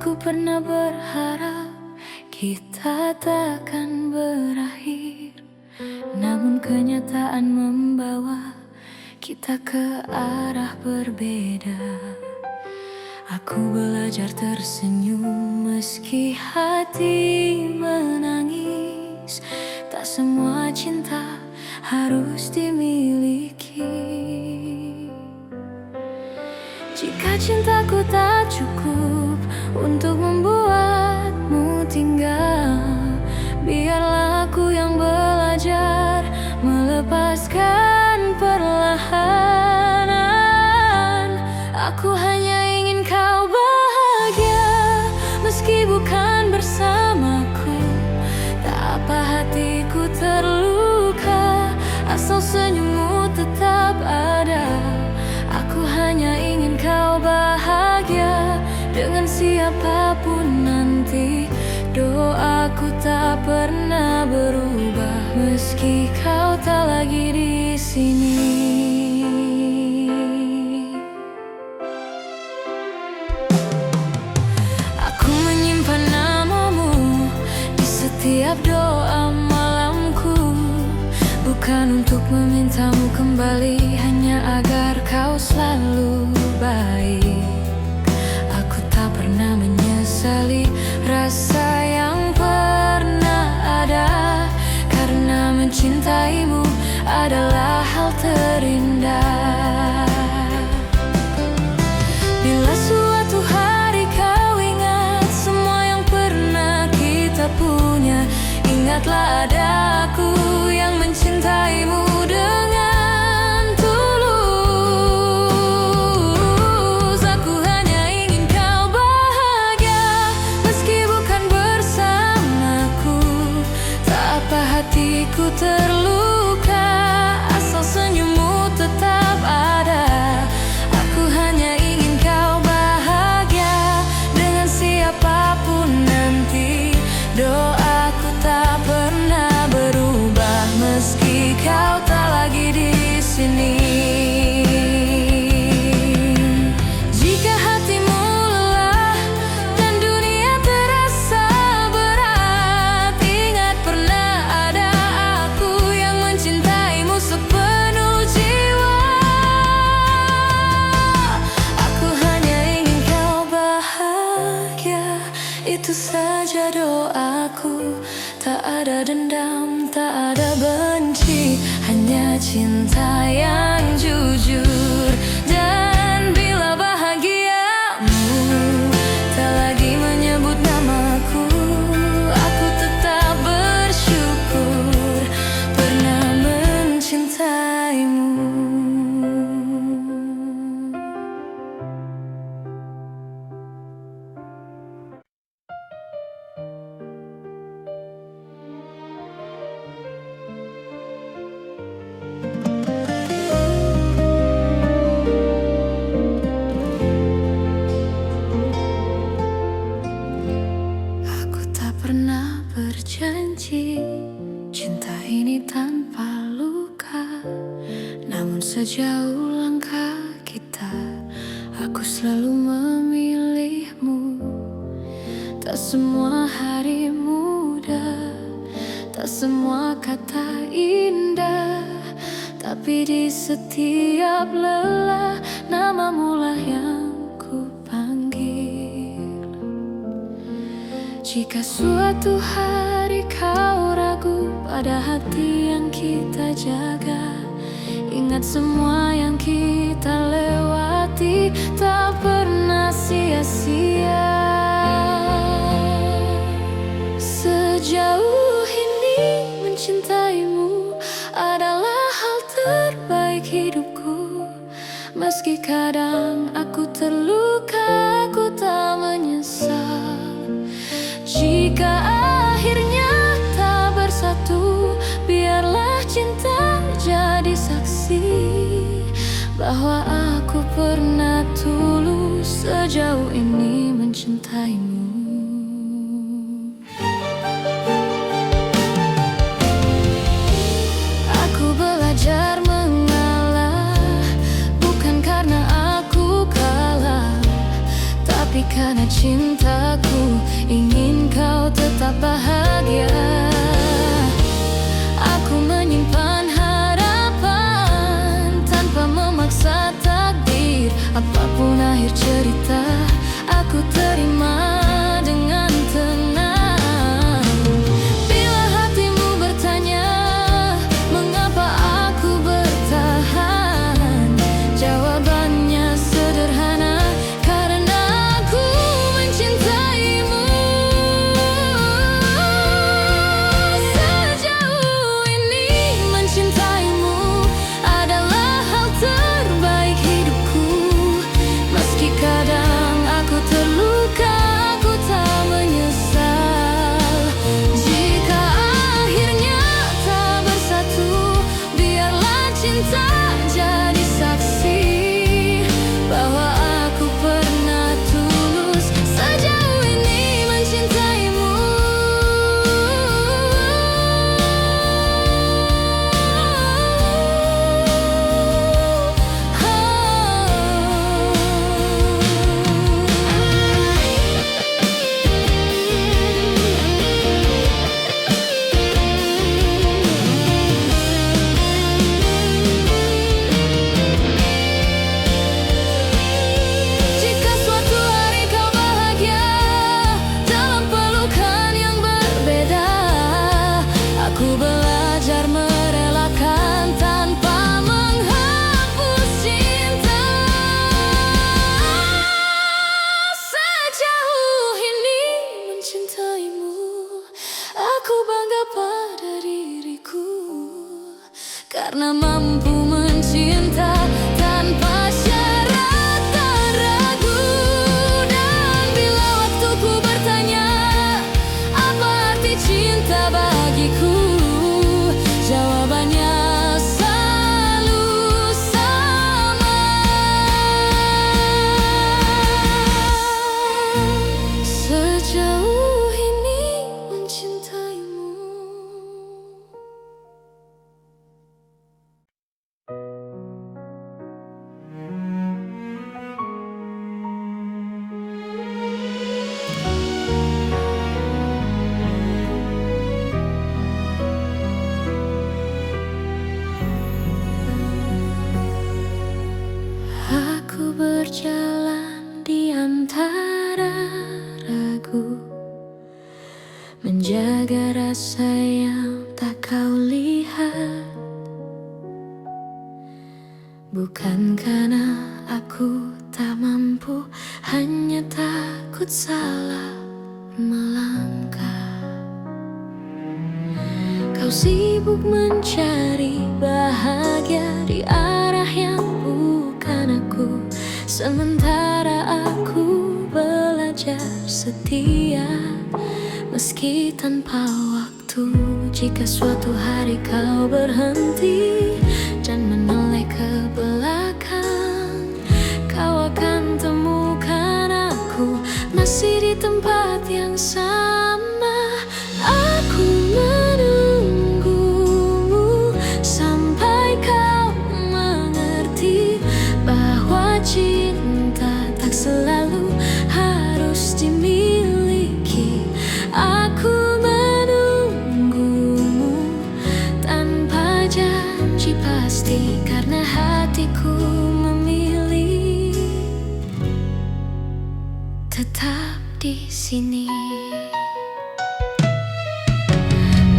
Aku pernah berharap kita takkan berakhir, namun kenyataan membawa kita ke arah berbeda. Aku belajar tersenyum meski hati menangis. Tak semua cinta harus dimiliki. Jika cintaku tak cukup untuk membuatmu tinggal, biarlah aku yang belajar melepaskan perlahan. Aku hanya ingin kau bahagia, meski bukan bersamaku. Tak apa hatiku terluka, asal senyummu tetap ada. Aku hanya ingin kau bahagia dengan siapapun nanti. Doaku tak pernah berubah meski kau tak lagi di sini. Aku menyimpan namamu di setiap doa malamku, bukan untuk memintamu kembali, hanya agar kau selalu baik. Aku tak pernah menyesali rasa yang pernah ada, karena mencintaimu adalah hal terindah. Bila suatu hari kau ingat semua yang pernah kita punya, ingatlah ada aku yang mencintaimu dengan tulus. Aku hanya ingin kau bahagia, meski bukan bersamaku. Tak apa hatiku terluka, asal senyummu tetap ada. Aku hanya ingin kau bahagia dengan siapapun nanti. Doaku tak pernah berubah meski kau tak lagi di sini. Jika hatimu lelah dan dunia terasa berat, ingat pernah ada aku yang mencintaimu sepenuh jiwa. Aku hanya ingin kau bahagia, itu saja doaku. Tak ada dendam, tak ada benci, hanya cinta yang jujur. Dan bila bahagiamu tak lagi menyebut namaku, aku tetap bersyukur pernah mencintaimu. Pernah berjanji cinta ini tanpa luka, namun sejauh langkah kita, aku selalu memilihmu. Tak semua hari mudah, tak semua kata indah, tapi di setiap lelah namamu lah yang ku panggil. Jika suatu hari kau ragu pada hati yang kita jaga, ingat semua yang kita lewati tak pernah sia-sia. Sejauh ini mencintaimu adalah hal terbaik hidupku. Meski kadang aku terluka, aku tak menyesal. Jika akhirnya tak bersatu, biarlah cinta jadi saksi bahwa aku pernah tulus sejauh ini mencintaimu. Aku belajar mengalah, bukan karena aku kalah, tapi karena cintaku ingin kau tetap bahagia. Aku menyimpan harapan tanpa memaksa takdir. Apapun akhir cerita, aku terima dengan tenang. Bila hatimu bertanya mengapa aku bertahan, jawabannya sederhana, karena aku mencintaimu. Sejauh ini mencintaimu adalah hal terbaik hidupku. Meski kadang aku terluka, aku tak menyesal. Jika akhirnya tak bersatu, biarlah cinta jadi saksi bahwa aku pernah tulus sejauh ini mencintaimu. Jika suatu hari kau bahagia dalam pelukan yang berbeda, aku belajar merelakan tanpa menghapus cinta. Sejauh ini mencintaimu, aku bangga pada diriku, karena mampu mencinta tanpa syarat dan ragu. Dan bila waktuku bertanya apa arti cinta bagiku, jawabannya selalu sama. Sejauh ini mencintaimu. Aku berjalan di antara ragu, menjaga rasa yang tak kau lihat. Bukan karena aku tak mampu, hanya takut salah melangkah. Kau sibuk mencari bahagia di arah yang bukan aku, sementara aku belajar setia meski tanpa waktu. Jika suatu hari kau berhenti dan menoleh ke belakang, kau akan temukan aku masih di tempat yang sama. Aku menunggumu sampai kau mengerti bahwa cinta tak selalu harus dimiliki. Aku menunggumu tanpa janji pasti, karena hatiku memilih tetap di sini.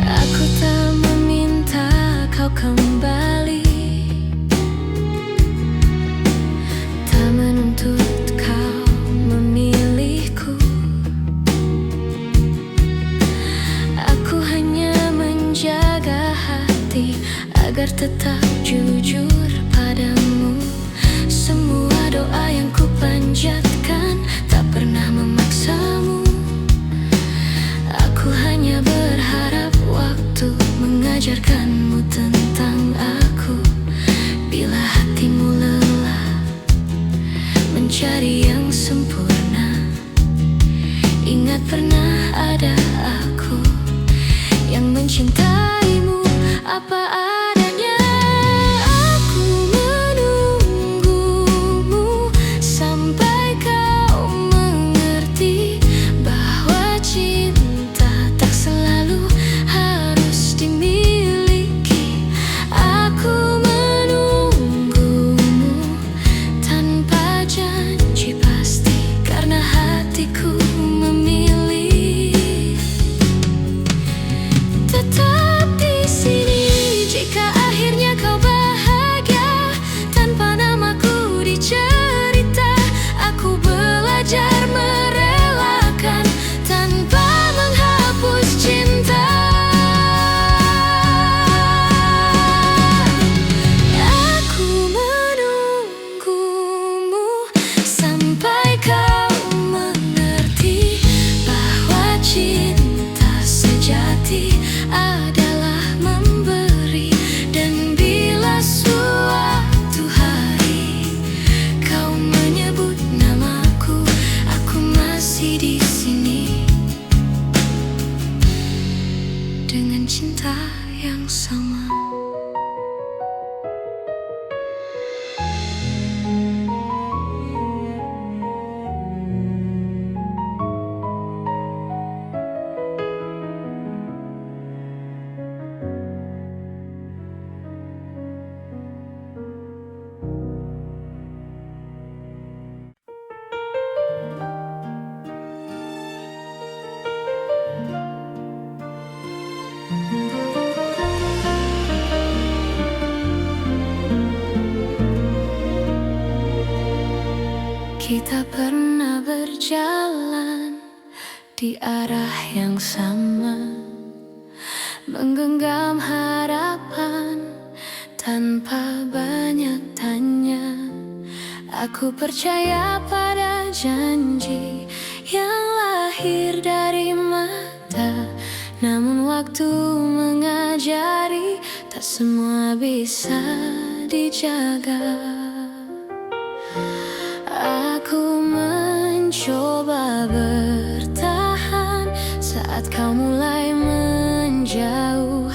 Aku tak meminta kau kembali, tak menuntut kau memilihku. Aku hanya menjaga hati agar tetap jujur padamu. Semua doa yang ku panjatkan tak pernah memaksamu. Aku hanya berharap waktu mengajarkanmu tentang aku. Bila hatimu lelah mencari yang sempurna, ingat pernah ada aku yang mencintaimu apa adanya. Aku menunggumu sampai kau mengerti Kita pernah berjalan di arah yang sama, menggenggam harapan tanpa banyak tanya. Aku percaya pada janji yang lahir dari mata, namun waktu mengajari tak semua bisa dijaga. Aku mencoba bertahan saat kau mulai menjauh,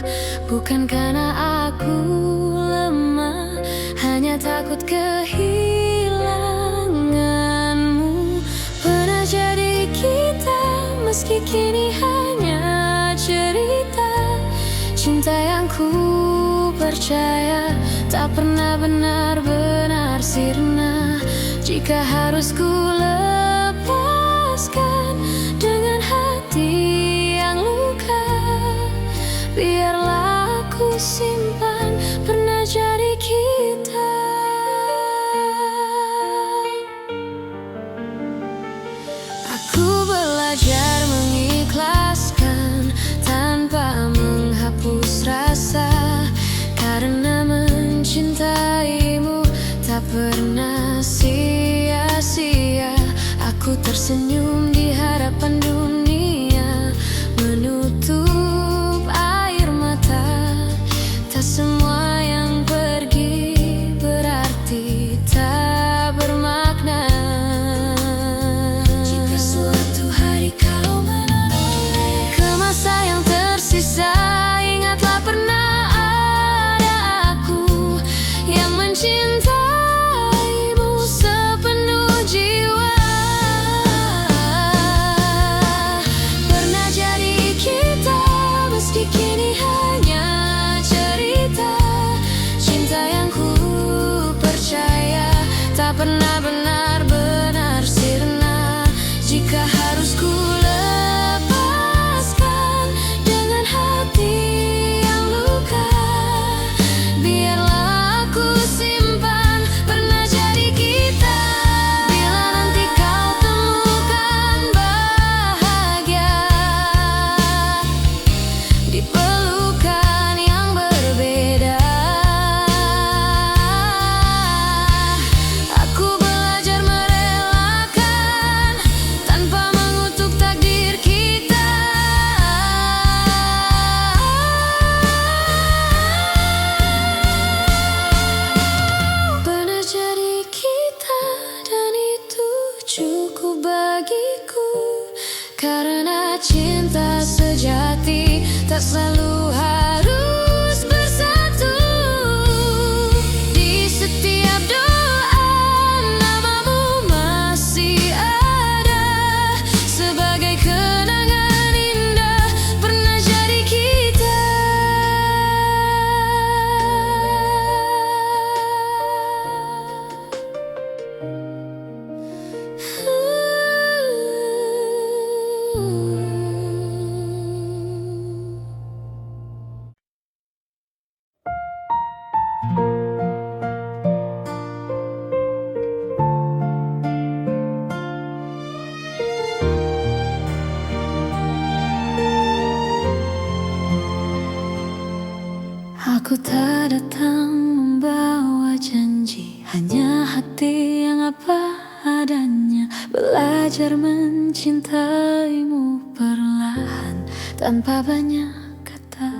bukan karena aku lemah, hanya takut kehilanganmu. Pernah jadi kita, meski kini hanya cerita. Cinta yang ku percaya tak pernah benar-benar sirna. Jika harus ku lepaskan dengan hati yang luka, biarlah aku simpan pernah jadi kita. Aku belajar mengikhlaskan tanpa menghapus rasa, karena mencintaimu tak pernah sia-sia. Aku tersenyum di hadapan dunia, menutup air mata. Tak semua yang pergi berarti tak bermakna. Jika suatu hari kau menoleh ke masa yang tersisa, ingatlah pernah ada aku yang mencintai pernah benar-benar sirna. Jika harus ku lepaskan dengan hati yang luka, biarlah aku simpan pernah jadi kita. Bila nanti kau temukan bahagia di pelukan yang berbeda, cukup bagiku. Karena cinta sejati tak selalu harus bersatu. Di setiap doa namamu masih ada, sebagai kenangan indah pernah jadi kita. Aku tak datang membawa janji, hanya hati yang apa adanya. Belajar mencintaimu perlahan tanpa banyak kata.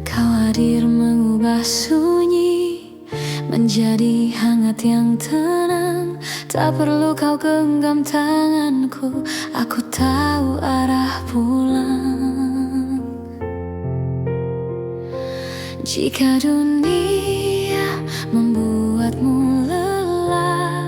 Kau hadir mengubah sunyi menjadi hangat yang tenang. Tak perlu kau genggam tanganku, aku tahu arah pulang. Jika dunia membuatmu lelah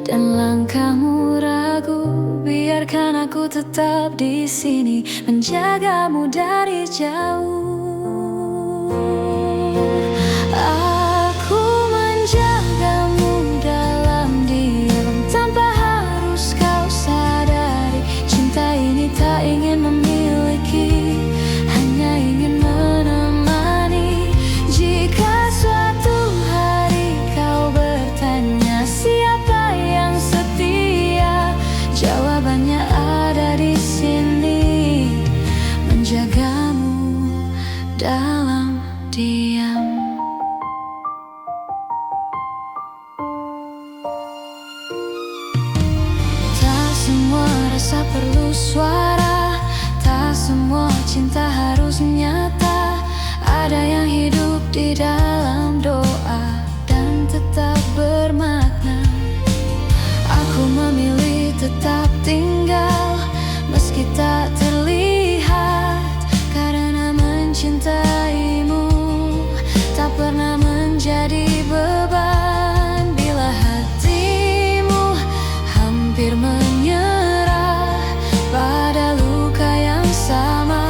dan langkahmu ragu, biarkan aku tetap di sini menjagamu dari jauh. Aku menjagamu dalam diam tanpa harus kau sadari. Cinta ini tak ingin memiliki, hanya ingin menemani. Jika suatu hari kau bertanya siapa yang rasa perlu suara. Tak semua cinta harus nyata. Ada yang hidup di dalam doa dan tetap bermakna. Aku memilih tetap tinggal meski tak terlihat, karena mencintaimu tak pernah menjadi beban. Bila hatimu hampir menyerah pada luka yang sama,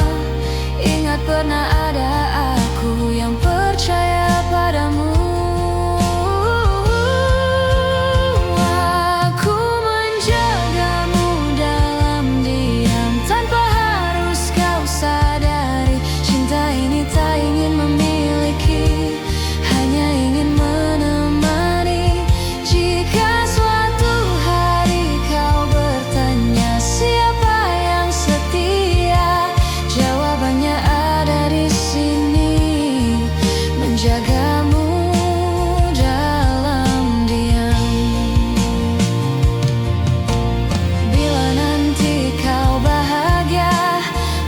ingat pernah ada aku yang percaya padamu. Aku menjagamu dalam diam tanpa harus kau sadari. Cinta ini tak ingin memiliki, hanya ingin menemani. Jika suatu hari kau bertanya siapa yang setia, jawabannya ada di sini, menjagamu dalam diam. Bila nanti kau bahagia,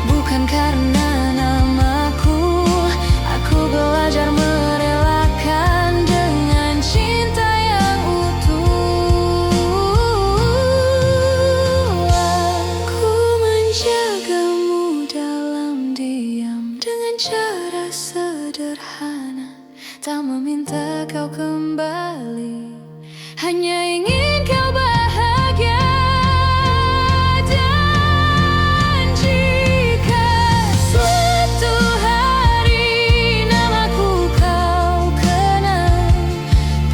bukan karena namaku, aku belajar merelakan dengan cinta yang utuh. Aku menjagamu dalam diam dengan cara sederhana, tak meminta kau kembali, hanya ingin kau bahagia. Dan jika suatu hari namaku kau kenal,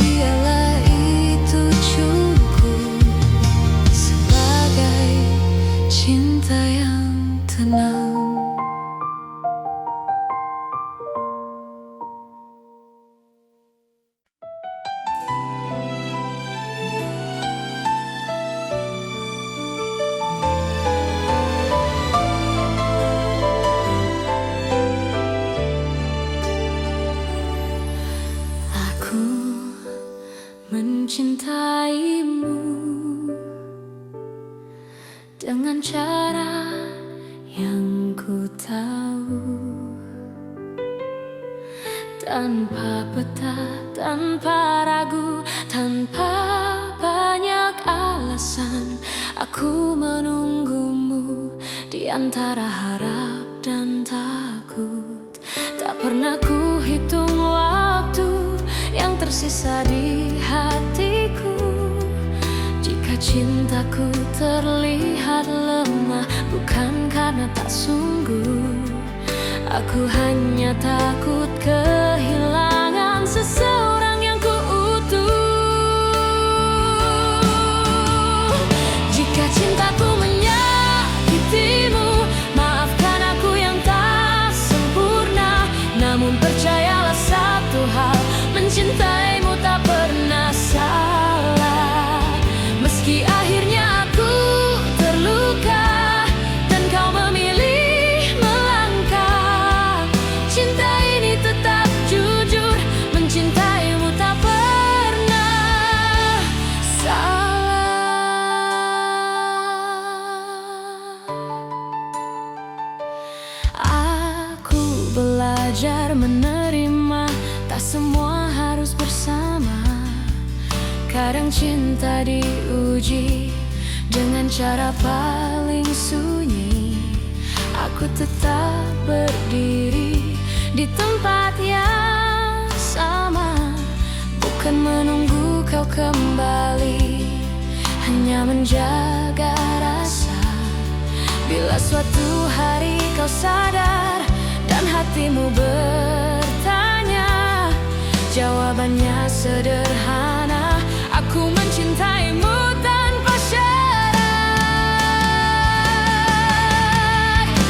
biarlah itu cukup sebagai cinta yang tenang. Aku mencintaimu dengan cara yang ku tahu, tanpa peta, tanpa ragu, tanpa banyak alasan. Aku menunggumu di antara harap dan takut. Tak pernah ku hitung waktu yang tersisa di hatiku. Jika cintaku terlihat lemah, bukan karena tak sungguh. Aku hanya takut kehilangan seseorang yang ku utuh. Jika cintaku menyakitimu, maafkan aku yang tak sempurna. Namun percayalah satu hal, mencintaimu tak pernah salah. Meski akhirnya aku terluka dan kau memilih melangkah, cinta ini tetap jujur, mencintaimu tak pernah salah. Aku belajar menerima, tak semua harus bersama. Kadang cinta diuji dengan cara paling sunyi. Aku tetap berdiri di tempat yang sama, bukan menunggu kau kembali, hanya menjaga rasa. Bila suatu hari kau sadar dan hatimu bertanya, jawabannya sederhana. Aku mencintaimu tanpa syarat.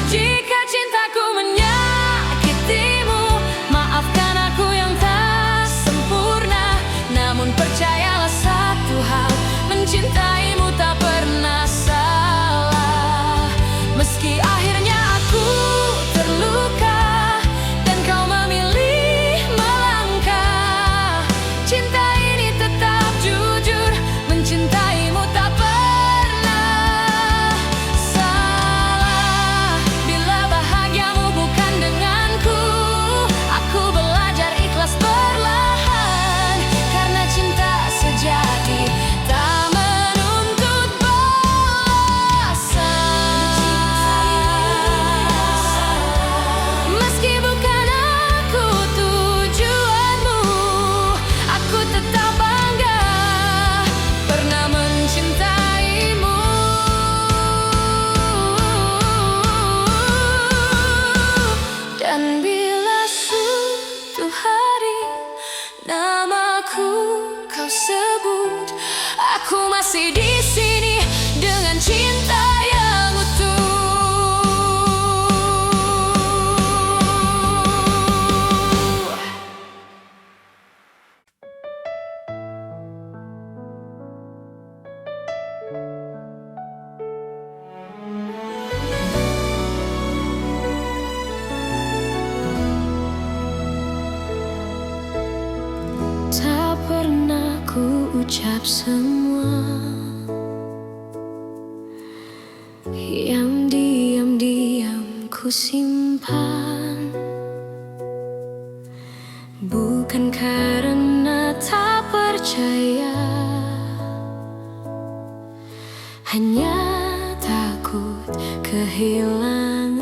Jika cintaku menyakitimu, maafkan aku yang tak sempurna. Namun percayalah satu hal, mencintaimu tak pernah salah. Meski akhirnya aku terluka dan kau memilih melangkah, cinta ini tetap jujur, mencintai kembali di sini dengan cinta yang utuh. Tak pernah ku ucap semua yang diam-diam ku simpan, bukan karena tak percaya, hanya takut kehilangan.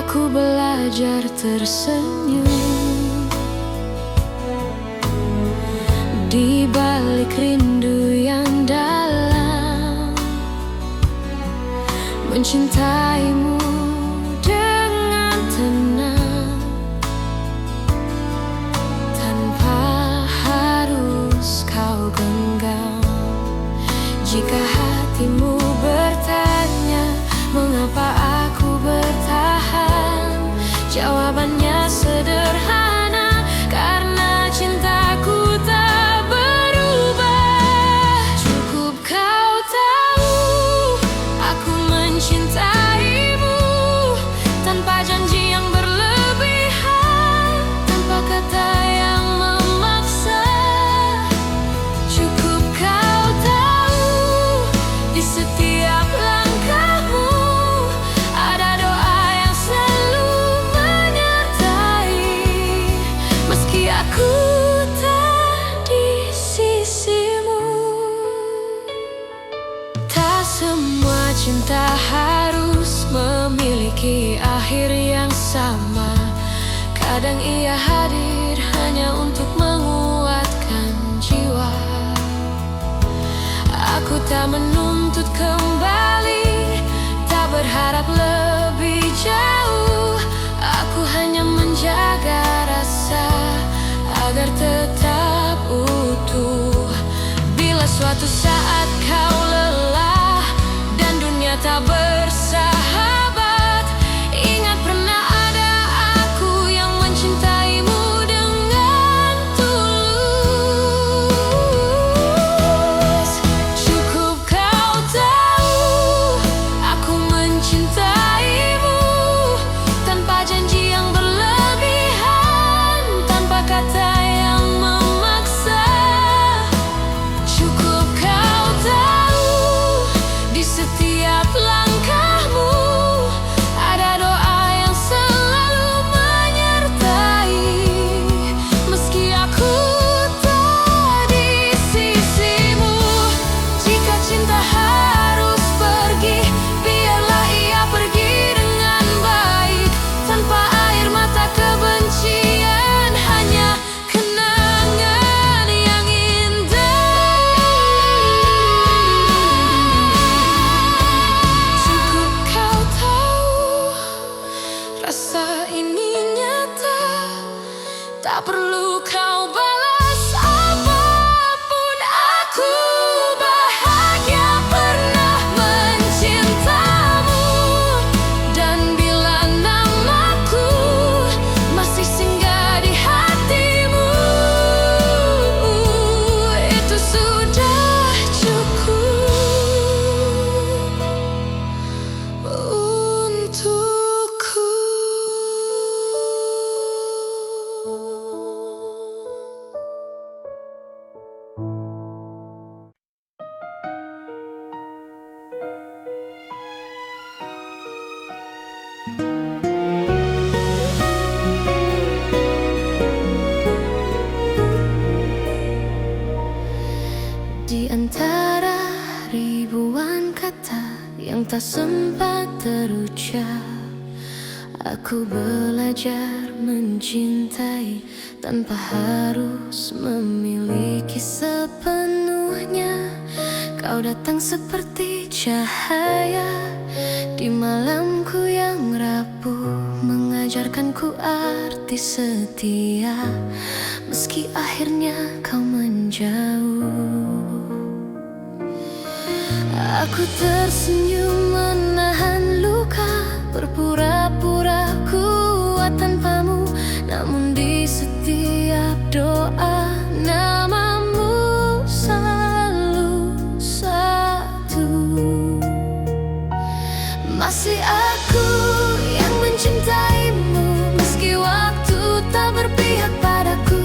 Aku belajar tersenyum di balik rindu yang dalam, mencintaimu dengan tenang tanpa harus kau genggam. Jika hatimu bertanya mengapa aku bertahan, jawabannya sederhana, karena cintaku tak berubah. Cukup kau tahu aku mencintaimu tanpa janji yang berlebihan, tanpa kata yang memaksa. Cukup kau tahu di setiap langkahmu ada doa yang selalu menyertai, meski aku tak di sisimu. Tak semua cinta harus memiliki akhir yang sama. Kadang ia hadir hanya untuk menguatkan jiwa. Aku tak menuntut kembali, tak berharap lebih jauh. Aku hanya menjaga rasa agar tetap utuh. Bila suatu saat kau lelah dan dunia tak bersahabat, ingat pernah ada aku yang mencintaimu dengan tulus. Cukup kau tahu aku mencintaimu tanpa janji yang berlebihan, tanpa kata yang memaksa. Cukup kau tahu di setiap langkahmu ada doa yang selalu menyertai, meski aku tak di sisimu. Jika cinta harus pergi, biarlah ia pergi dengan baik, tanpa air mata kebencian, hanya kenangan yang indah. Cukup kau tahu rasa ini nyata, tak perlu kau balas apapun. Aku bahagia pernah mencintamu, dan bila namaku masih singgah di hatimu, itu sudah cukup untukku. Di antara ribuan kata yang tak sempat terucap, aku belajar mencintai tanpa harus memiliki sepenuhnya. Kau datang seperti cahaya di malamku yang rapuh, mengajarkanku arti setia. meski akhirnya kau menjauh. Aku tersenyum menahan luka, berpura-pura kuat tanpamu. Namun di setiap doa namamu selalu satu. Masih aku yang mencintaimu, meski waktu tak berpihak padaku.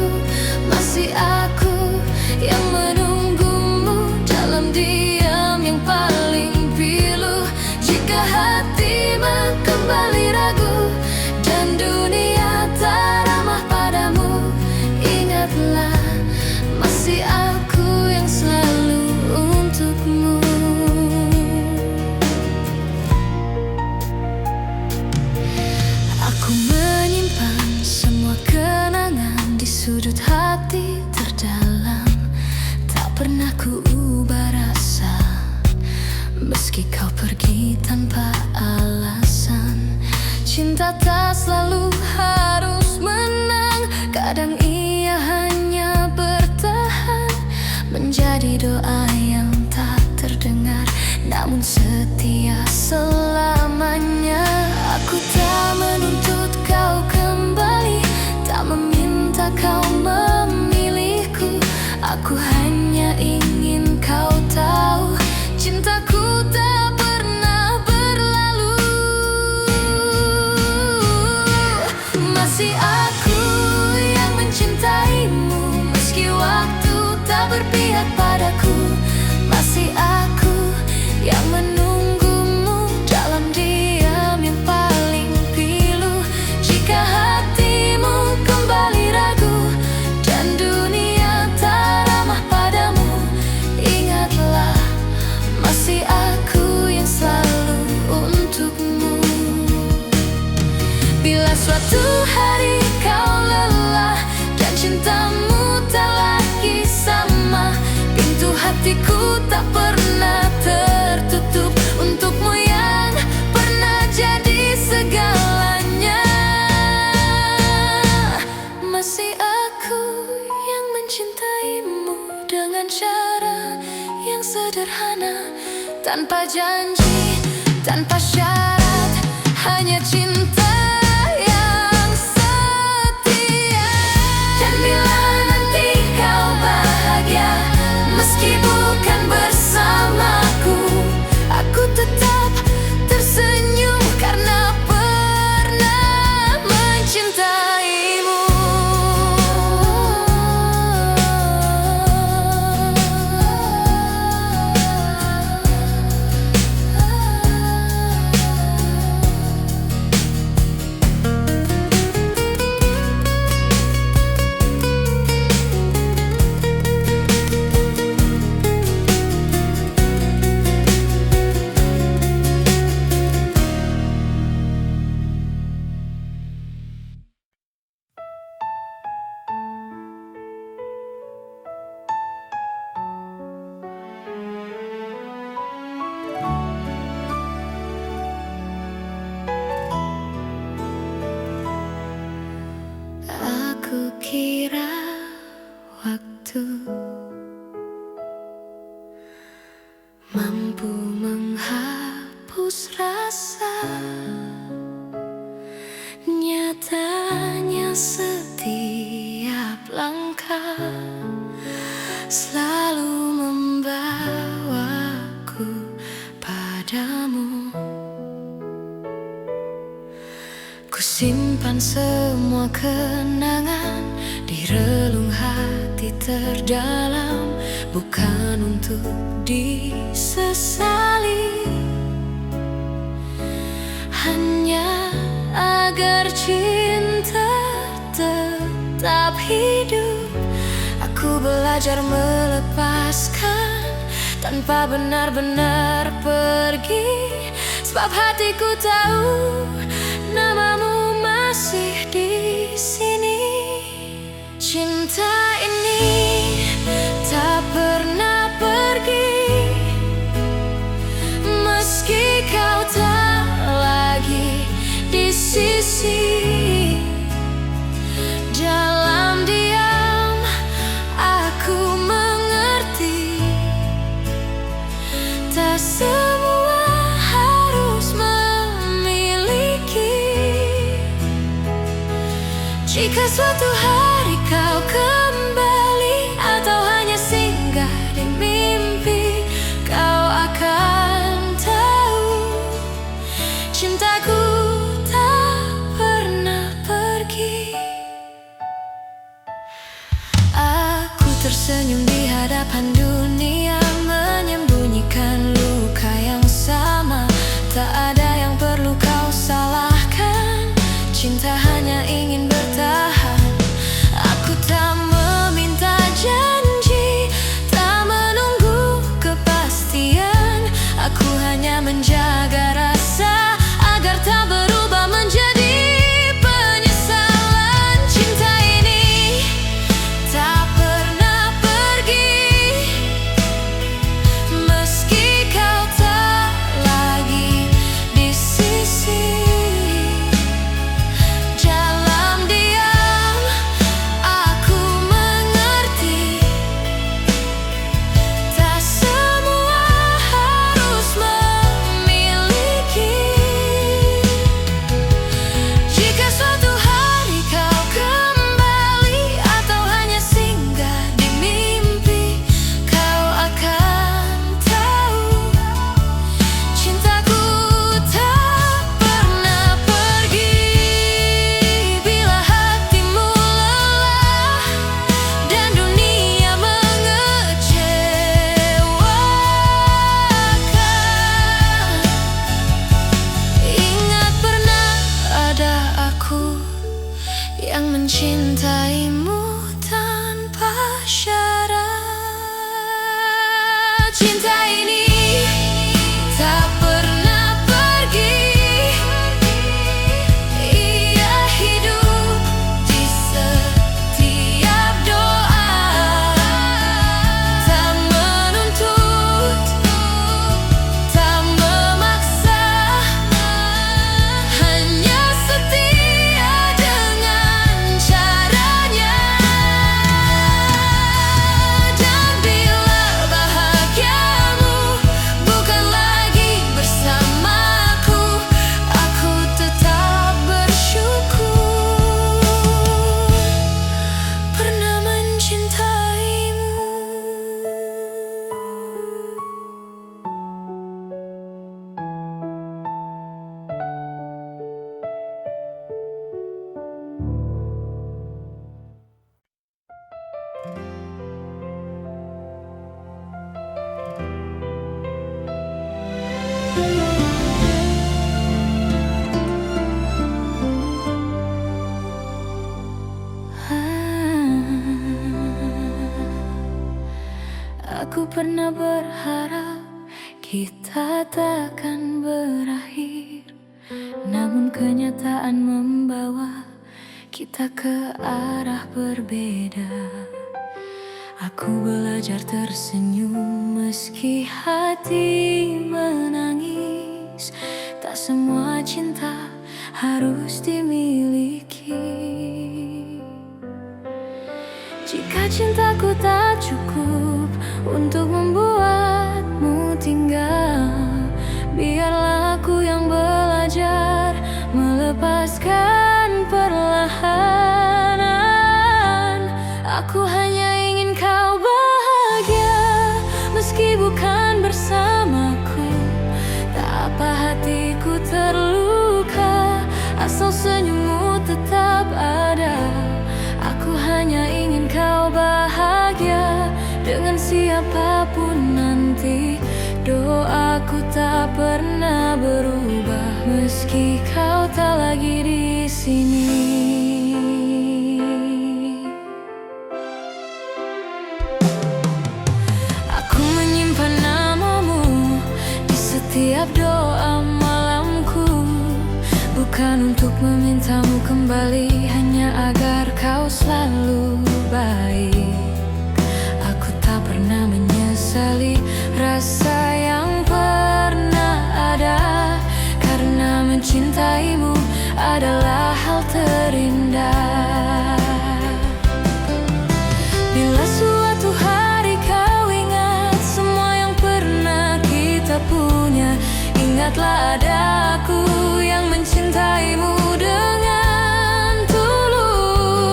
Masih aku yang menunggumu dalam diam yang paling pilu. Jika hatimu kembali ragu dan dunia tak ramah padamu, ingatlah masih aku yang selalu untukmu. Aku menyimpan semua kenangan di sudut hati terdalam. Tak pernah ku ubah rasa, meski kau pergi tanpa alasan. Cinta tak selalu harus menang, kadang ia hanya bertahan. Menjadi doa yang tak terdengar, namun setia selamanya. Aku tak menuntut kau kembali, tak meminta kau memilihku. Aku hanya ingin kau tahu, cintaku tak pernah berlalu. Masih aku yang mencintaimu, meski waktu tak berpihak padaku. Masih aku yang menunggumu dalam diam yang paling pilu. Jika hatimu kembali ragu dan dunia tak ramah padamu, ingatlah masih aku yang selalu untukmu. Bila suatu hari kau lelah dan cintamu tak lagi sama, pintu hatiku tak pernah tertutup untukmu yang pernah jadi segalanya. Masih aku yang mencintaimu dengan cara yang sederhana, tanpa janji, tanpa syarat, hanya cinta yang setia. Dan bila nanti kau bahagia, meski bukan bersamaku, aku tetap tersenyum karena pernah mencintaimu. Aku kira waktu mampu menghapus rasa, nyatanya setiap langkah selalu membawaku padamu. Ku simpan semua kenangan di relung hati terdalam, bukan untuk disesali, hanya agar cinta tetap hidup. Aku belajar melepaskan tanpa benar-benar pergi, sebab hatiku tahu namamu masih di sini. Cinta ini tak pernah pergi, meski kau tak lagi di sisi. Dalam diam Jika suatu hari kau kembali atau hanya singgah di mimpi, kau akan tahu cintaku tak pernah pergi. Aku tersenyum di hadapan dunia, menyembunyikan luka yang sama. Tak ada yang perlu kau salahkan, cinta hanya ingin bertahan. Aku tak meminta janji, tak menunggu kepastian. Aku hanya menjaga rasa agar tak berubah menjadi penyesalan. Cinta ini tak pernah pergi, meski kau tak lagi di sisi. Dalam diam aku mengerti, tak semua harus memiliki. Jika suatu hari kau kembali atau hanya singgah di mimpi, kau akan tahu cintaku tak pernah pergi. Bila hatimu lelah dan dunia mengecewakan, ingat pernah ada aku yang mencintaimu tanpa syarat. Cinta ini tak pernah pergi, ia hidup di setiap doa. Tak menuntut, tak memaksa, hanya setia dengan caranya. Dan bila bahagiamu bukan lagi bersamaku, aku tetap bersyukur pernah mencintaimu. Aku pernah berharap kita takkan berakhir, namun kenyataan membawa kita ke arah berbeda. Aku belajar tersenyum meski hati menangis. Tak semua cinta harus dimiliki. Jika cintaku tak cukup untuk membuatmu tinggal, biarlah aku yang belajar melepaskan perlahan. Aku hanya ingin kau bahagia, meski bukan bersamaku. Tak apa hatiku terluka, asal senyummu tetap ada. Aku hanya ingin kau bahagia dengan siapapun nanti. Doaku tak pernah berubah, meski kau tak lagi di sini. Aku menyimpan namamu di setiap doa malamku, bukan untuk memintamu kembali, hanya agar kau selalu baik. Aku tak pernah menyesali rasa yang pernah ada, karena mencintaimu adalah hal terindah. Bila suatu hari kau ingat semua yang pernah kita punya, ingatlah ada aku yang mencintaimu dengan tulus.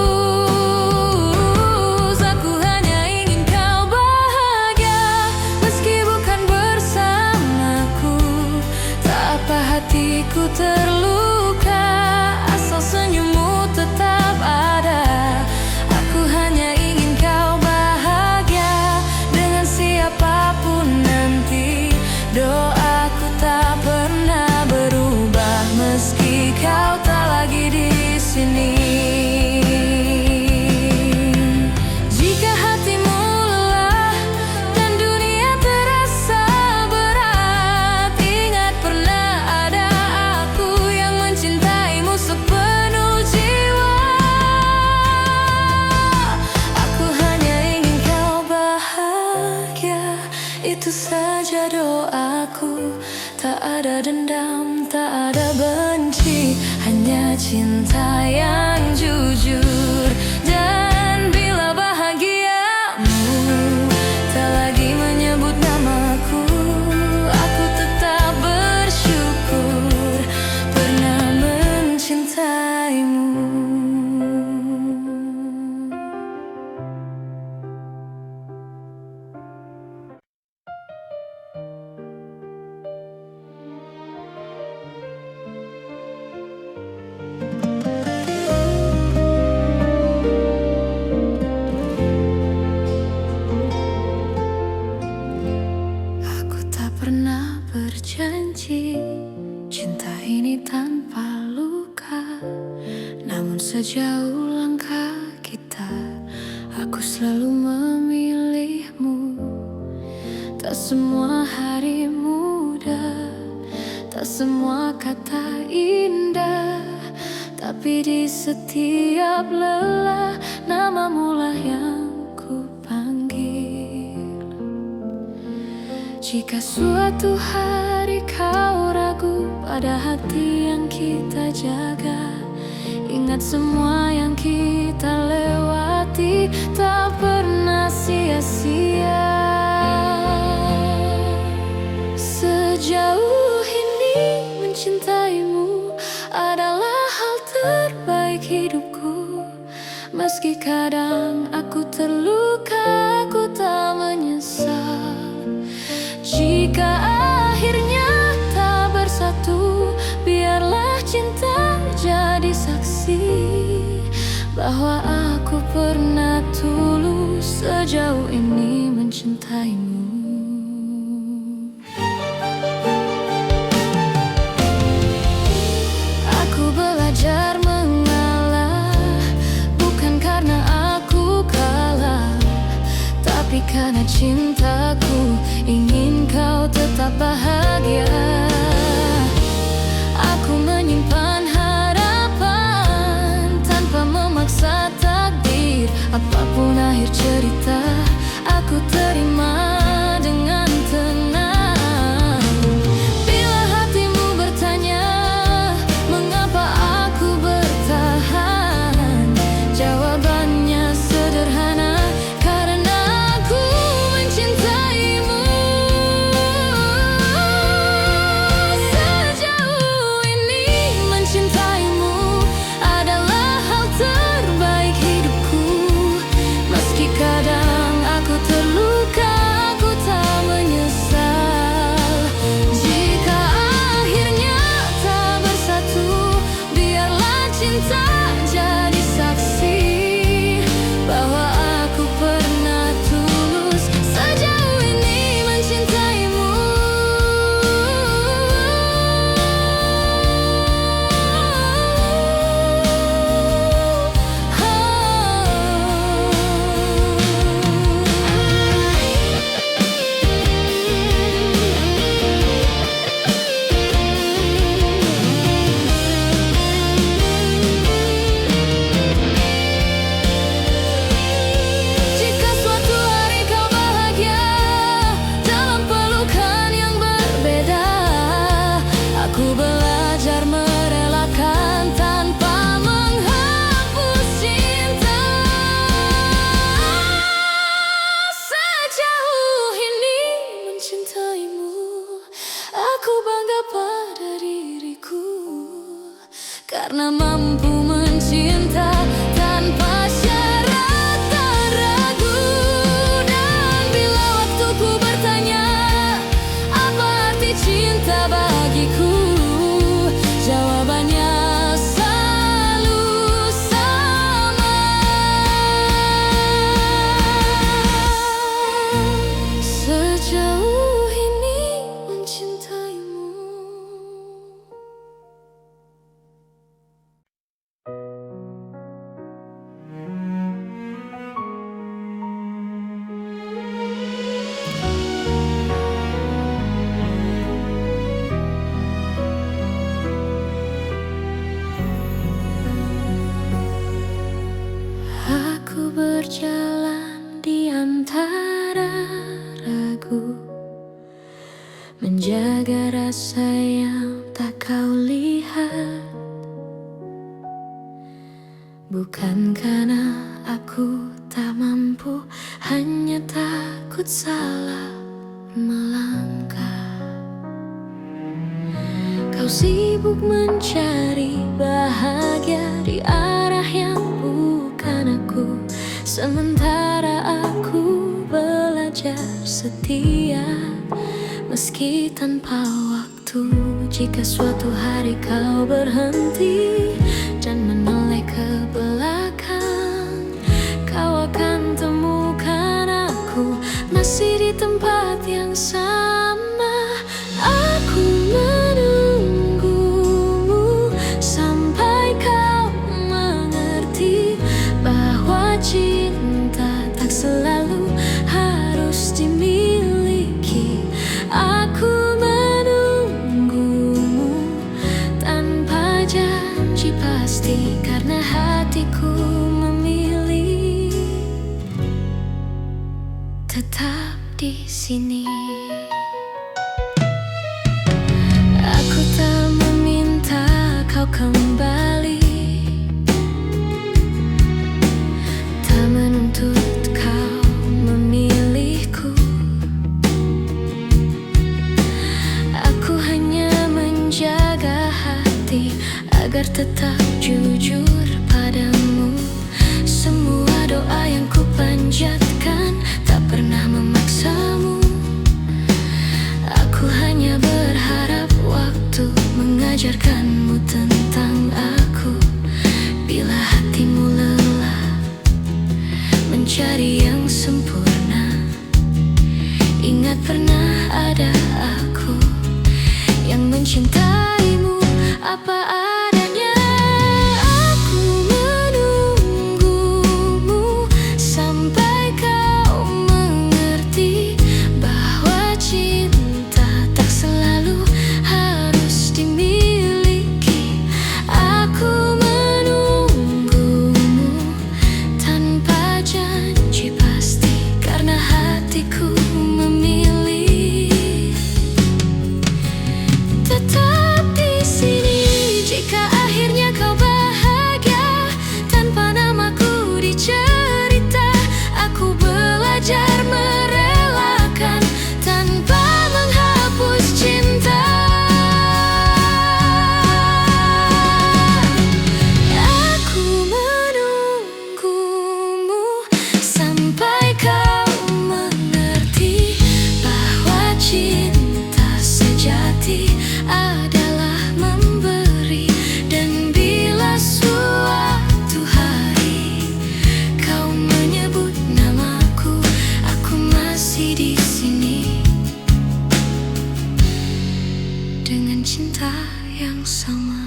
Itu saja doaku. Tak ada dendam, tak ada benci, hanya cinta yang jujur. Dan bila bahagiamu tak lagi menyebut namaku, aku tetap bersyukur pernah mencintaimu. Pernah berjanji cinta ini tanpa luka, namun sejauh langkah kita, aku selalu memilihmu. Tak semua hari mudah, tak semua kata indah, tapi di setiap lelah namamu lah yang ku panggil. Jika suatu hari kau ragu pada hati yang kita jaga, ingat semua yang kita lewati tak pernah sia-sia. Sejauh ini mencintaimu adalah hal terbaik hidupku. Meski kadang aku terluka, aku tak menyesal. Jika akhirnya tak bersatu, biarlah cinta jadi saksi bahwa aku pernah tulus sejauh ini mencintaimu. Aku belajar mengalah, bukan karena aku kalah, tapi karena cintaku ingin kau tetap bahagia. Aku menyimpan harapan tanpa memaksa takdir. Apapun akhir cerita, aku terima dengan tenang. Bila hatimu bertanya mengapa aku bertahan, jawabannya sederhana, karena aku mencintaimu. Sejauh ini mencintaimu adalah hal terbaik hidupku. Meski kadang aku terluka, aku tak menyesal. Jika akhirnya tak bersatu, biarlah cinta jadi saksi bahwa aku pernah tulus sejauh ini mencintaimu. Jika suatu hari kau bahagia dalam pelukan yang berbeda, aku belajar merelakan tanpa menghapus cinta. Sejauh ini mencintaimu, aku bangga pada diriku, karena mampu mencinta tanpa syarat dan ragu. Dan bila waktuku bertanya apa arti cinta bagiku, jawabannya selalu sama. Sejauh ini mencintaimu. menjaga rasa yang tak kau lihat. Bukan karena aku tak mampu, hanya takut salah melangkah. Kau sibuk mencari bahagia di arah yang bukan aku, sementara aku belajar setia meski tanpa waktu. Jika suatu hari kau berhenti dan menoleh ke belakang, kau akan temukan aku masih di tempat yang sama. Aku menunggumu sampai kau mengerti bahwa cinta tak selalu harus dimiliki. Aku menunggumu tanpa janji pasti, karena hatiku memilih tetap di sini. Aku tak meminta kau kembali, tak menuntut kau memilihku. Aku hanya menjaga hati agar tetap jujur padamu. Semua doa yang ku panjatkan tak pernah memaksamu. Aku hanya berharap waktu mengajarkanmu tentang aku. Bila hatimu lelah mencari yang sempurna, ingat pernah ada aku yang mencintaimu apa adanya. Aku menunggumu sampai kau mengerti bahwa cinta tak selalu harus dimiliki. Aku menunggumu tanpa janji pasti, karena hatiku memilih tetap di sini. Jika akhirnya kau bahagia tanpa namaku dicerita, aku belajar merelakan tanpa menghapus cinta. Aku menunggumu sampai kau mengerti bahwa cinta sejati adalah memberi. Dan bila suatu hari kau menyebut namaku, aku masih di sini dengan cinta yang sama.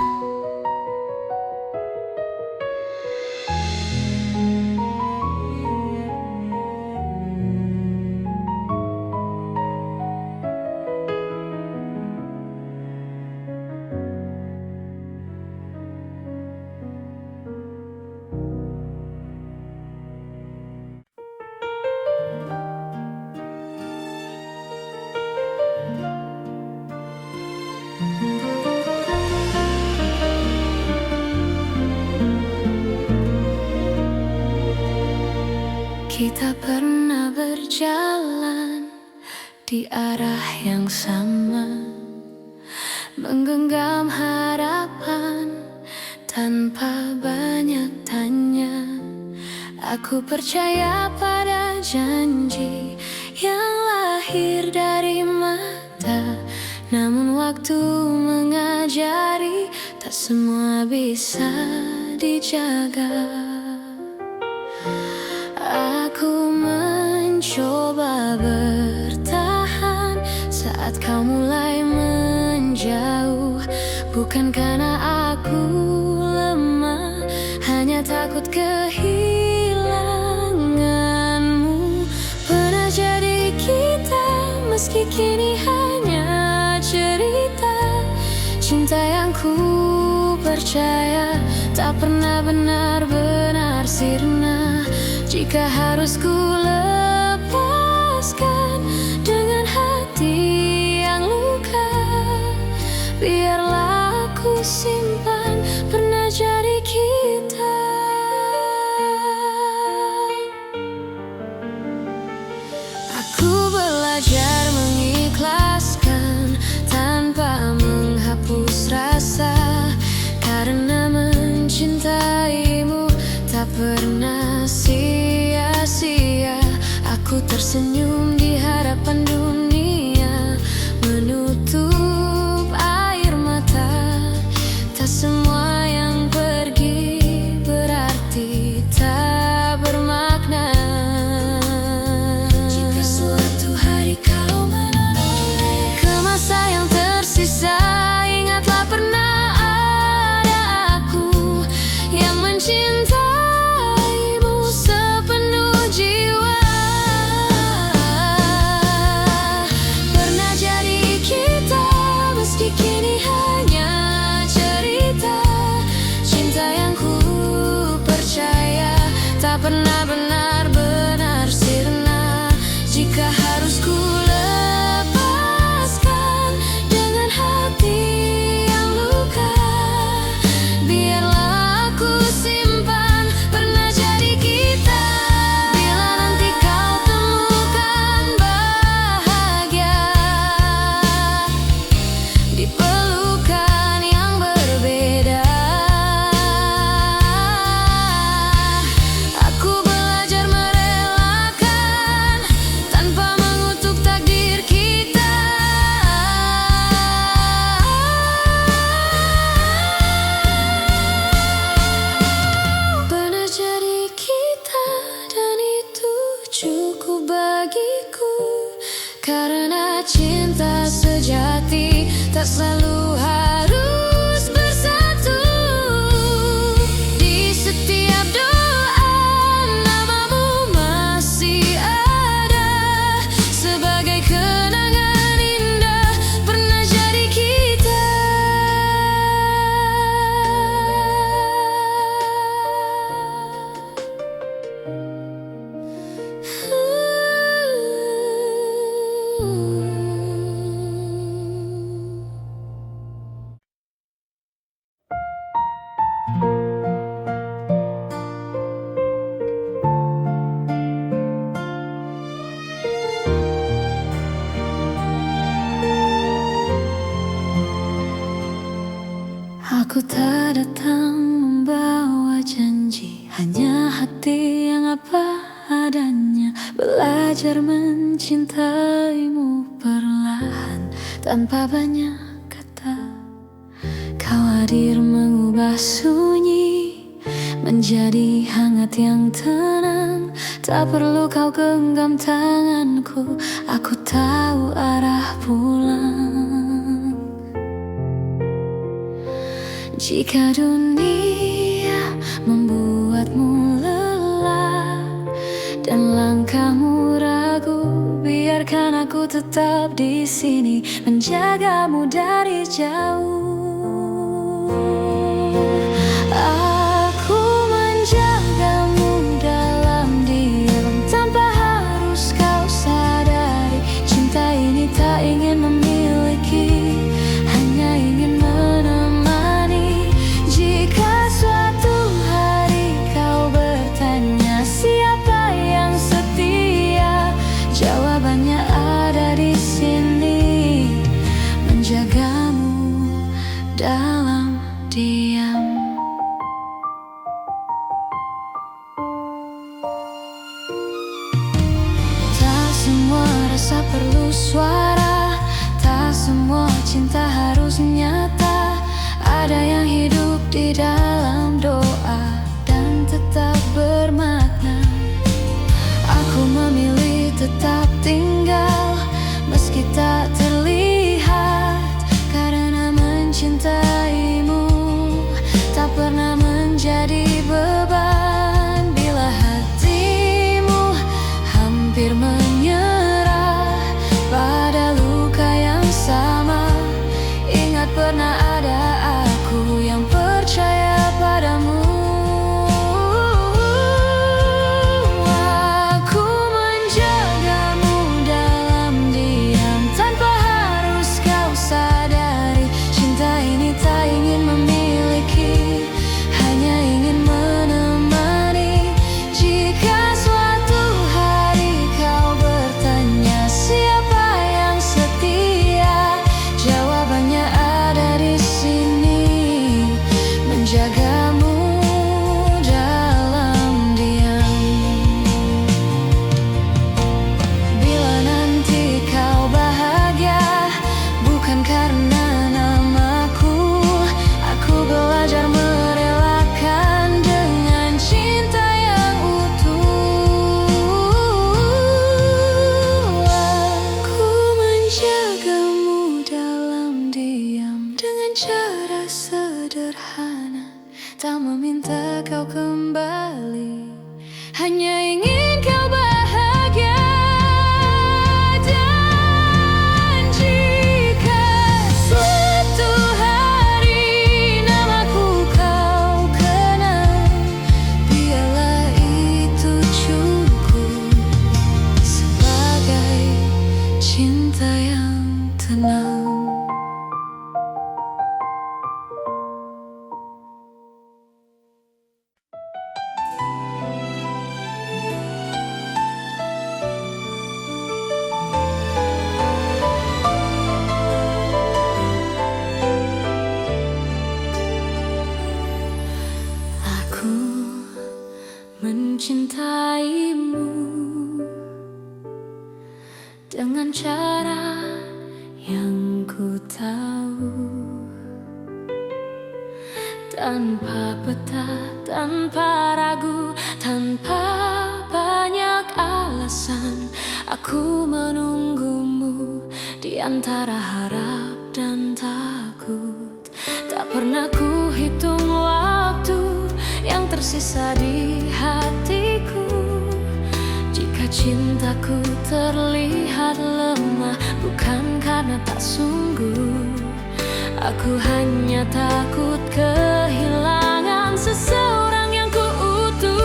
Kita pernah berjalan di arah yang sama, menggenggam harapan tanpa banyak tanya. Aku percaya pada janji yang lahir dari mata, namun waktu mengajari tak semua bisa dijaga. Aku mencoba bertahan saat kau mulai menjauh. Bukan karena aku lemah, hanya takut kehilanganmu. Pernah jadi kita, meski kini hanya cerita. Cinta yang ku percaya tak pernah benar-benar sirna. Jika harus ku lepaskan dengan hati yang luka, simpan pernah jadi kita. Aku belajar mengikhlaskan tanpa menghapus rasa, karena mencintaimu tak pernah sia-sia. Aku tersenyum di hadapan dunia, menutup air mata. Tak semua yang pergi berarti tak bermakna. Jika suatu hari kau menoleh ke masa yang tersisa, ingatlah pernah ada aku yang mencintaimu sepenuh jiwa. Pernah jadi kita, meski kini hanya cerita. Cinta yang ku percaya tak pernah benar-benar sirna. Jika harus ku lepaskan dengan hati yang luka, biarlah aku simpan pernah jadi kita. Bila nanti kau temukan bahagia di pelukan yang berbeda, aku belajar merelakan tanpa mengutuk takdir kita. Pernah jadi kita, dan itu cukup bagiku, karena cinta sejati tak selalu harus bersatu. Di setiap doa namamu masih ada, sebagai kenangan indah pernah jadi kita. Aku tak datang membawa janji, hanya hati yang apa adanya. Belajar mencintaimu perlahan tanpa banyak kata. Kau hadir mengubah sunyi menjadi hangat yang tenang. Tak perlu kau genggam tanganku, aku tahu arah pulang. Jika dunia membuatmu lelah dan langkahmu ragu, biarkan aku tetap di sini menjagamu dari jauh. Aku menjagamu dalam diam tanpa harus kau sadari. Cinta ini tak ingin memiliki, hanya ingin menemani. Jika suatu hari kau bertanya siapa yang setia, jawabannya ada di sini, menjagamu dalam diam. Tak semua rasa perlu suara, tak semua cinta harus nyata. Ada yang hidup di dalam doa dan tetap bermakna. Aku memilih tetap tinggal meski tak terlihat, karena mencintaimu tak pernah menjadi beban. Bila hatimu hampir menyerah pada luka yang sama, ingat pernah ada aku yang percaya padamu. dengan cara yang ku tahu. Tanpa peta, tanpa ragu, tanpa banyak alasan, aku menunggumu di antara harap dan takut. Tak pernah ku hitung waktu yang tersisa di hatiku. Jika cintaku terlihat lemah, bukan karena tak sungguh. Aku hanya takut kehilangan seseorang yang ku utuh.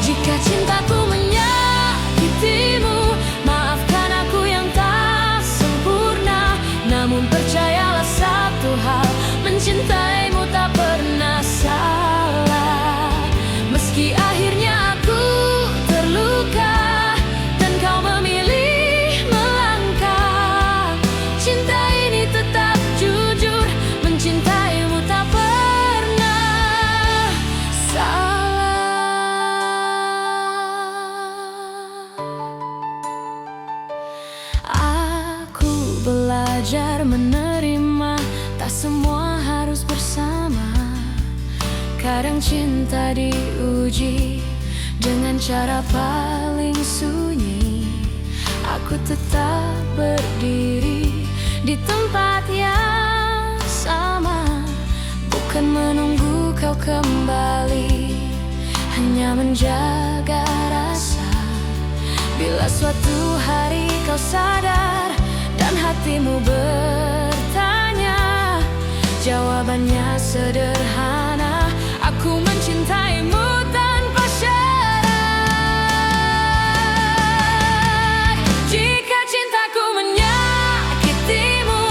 Jika cintaku menyakitimu, maafkan aku yang tak sempurna. Namun percayalah satu hal, mencintaimu tak pernah salah. Meski akhirnya aku terluka dan kau memilih melangkah, cinta ini tetap jujur, mencintaimu tak pernah salah. Aku belajar menerima, tak semua harus bersama. Kadang cinta diuji dengan cara paling sunyi. Aku tetap berdiri di tempat yang sama, bukan menunggu kau kembali, hanya menjaga rasa. Bila suatu hari kau sadar dan hatimu bertanya, jawabannya sederhana: aku mencintaimu tanpa syarat. Jika cintaku menyakitimu,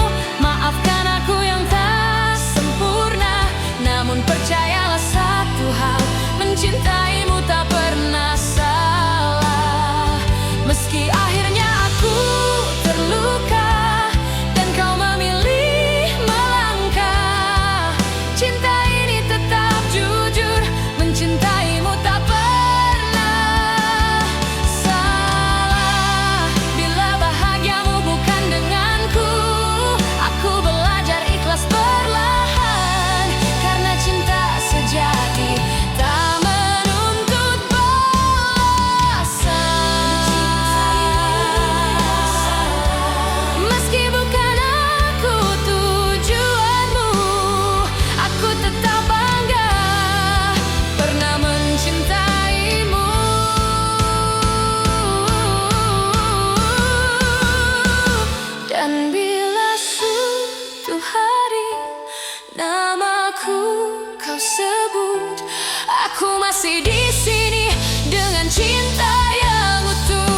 maafkan aku yang tak sempurna. Namun percayalah satu hal, mencintaimu tak pernah salah. Meski akhirnya aku terluka dan kau memilih melangkah, cinta ini tetap jujur, mencintaimu tak pernah salah. Bila bahagiamu bukan denganku, aku belajar ikhlas perlahan, karena cinta sejati tak menuntut balasan. Meski bukan aku tujuanmu, aku tetap bangga pernah mencintaimu. Dan bila suatu hari namaku kau sebut, aku masih di sini dengan cinta yang utuh.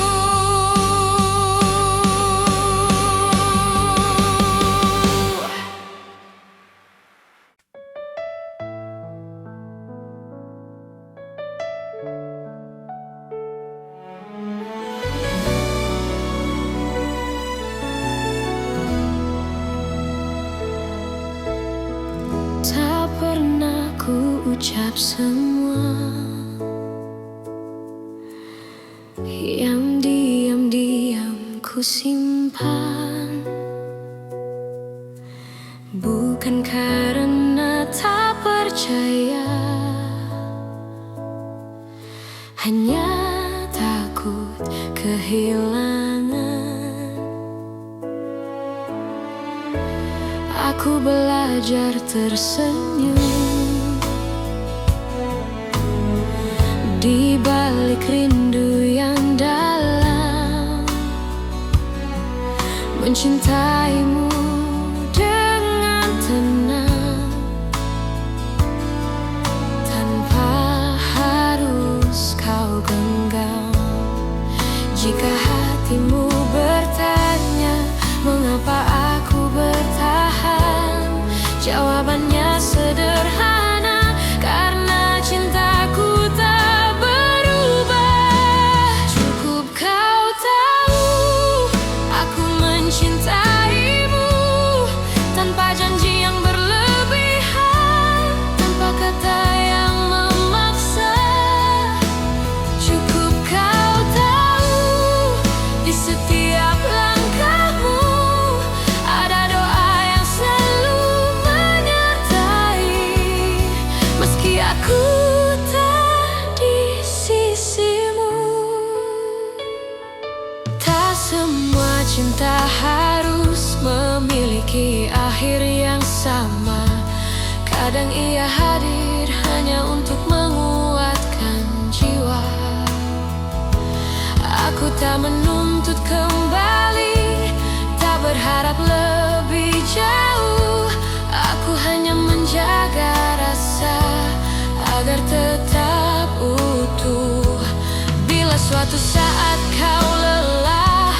Tak pernah ku ucap semua yang diam-diam ku simpan, bukan karena tak percaya, hanya takut kehilangan. Aku belajar tersenyum di balik rindu yang dalam, mencintaimu dengan tenang, tanpa harus kau genggam. Jika hatimu bertanya mengapa aku bertahan, jawabannya sederhana: karena cintaku tak berubah. Cukup kau tahu aku mencintaimu. cinta harus memiliki akhir yang sama. Kadang ia hadir hanya untuk menguatkan jiwa. Aku tak menuntut kembali, tak berharap lebih jauh. Aku hanya menjaga rasa agar tetap utuh. Bila suatu saat kau lelah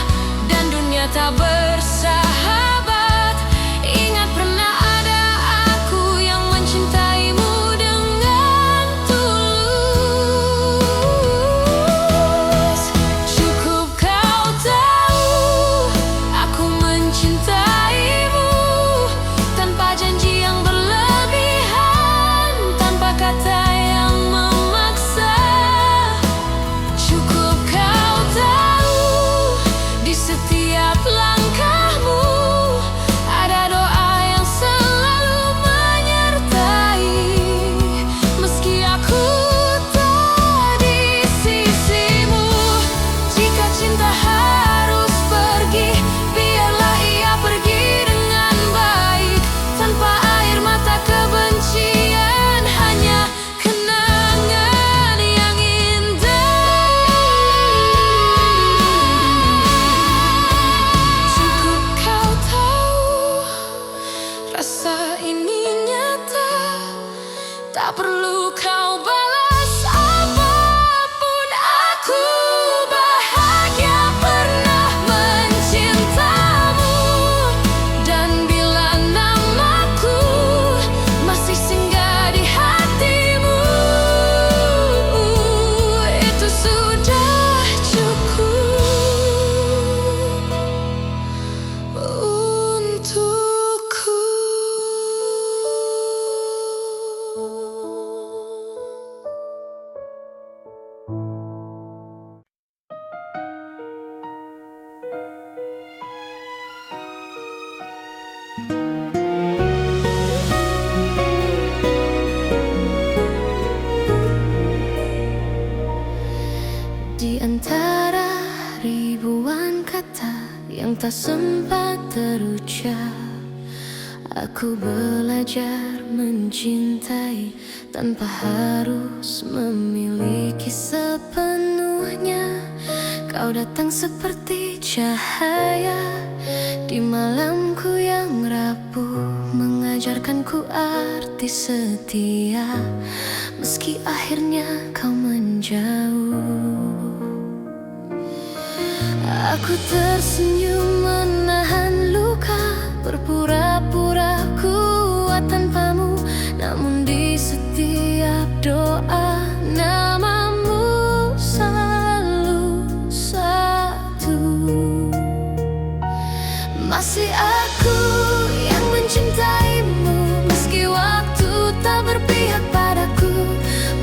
dan dunia tak bersahabat, ingat pernah ada aku yang mencintaimu dengan tulus. Cukup kau tahu aku mencintaimu, tanpa janji yang berlebihan, tanpa kata yang memaksa. Cukup kau tahu di setiap langkahmu ada doa yang selalu menyertai. Meski aku tak di sisimu, jika cinta harus pergi, biarlah ia pergi dengan baik, tanpa air mata kebencian, hanya kenangan yang indah. Cukup kau tahu rasa ini nyata, tak perlu kau balas apapun. Aku bahagia pernah mencintamu, dan bila namaku masih singgah di hatimu, itu sudah cukup untukku. Di antara ribuan kata yang tak sempat terucap, aku belajar mencintai tanpa harus memiliki sepenuhnya. Kau datang seperti cahaya di malamku yang rapuh, mengajarkanku arti setia, meski akhirnya kau menjauh. Aku tersenyum menahan luka, berpura-pura kuat tanpamu, namun di setiap doa namamu selalu satu. Masih aku yang mencintaimu, meski waktu tak berpihak padaku.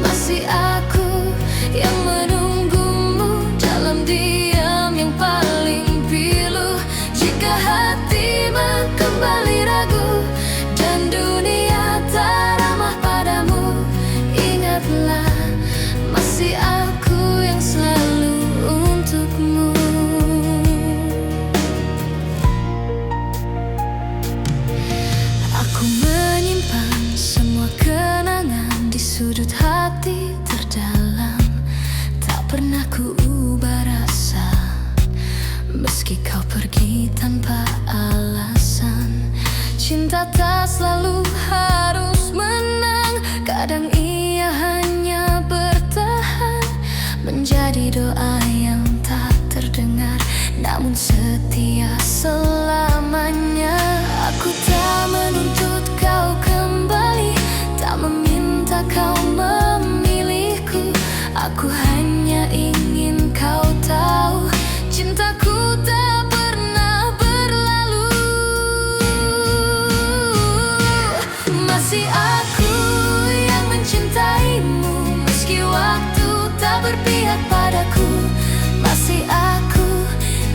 Masih aku yang menunggumu dalam diam yang paling pilu. Jika hatimu kembali ragu dan dunia tak ramah padamu, ingatlah masih aku yang selalu untukmu. Aku menyimpan semua kenangan di sudut hati terdalam, tak pernah ku ubah rasa, meski kau pergi tanpa alasan. Cinta tak selalu harus menang, kadang ia hanya bertahan, menjadi doa yang tak terdengar, namun setia selamanya. Aku tak menuntut kau kembali, tak meminta kau memilihku. Aku hanya ingin kau tahu, cintaku tak pernah berlalu. Masih aku yang mencintaimu, meski waktu tak berpihak padaku. Masih aku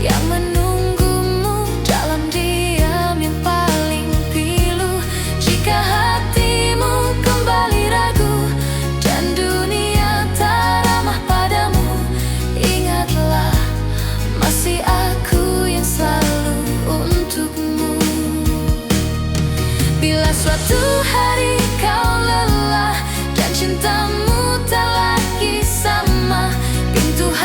yang menunggumu dalam diam yang paling pilu. Jika hatimu kembali ragu dan dunia tak ramah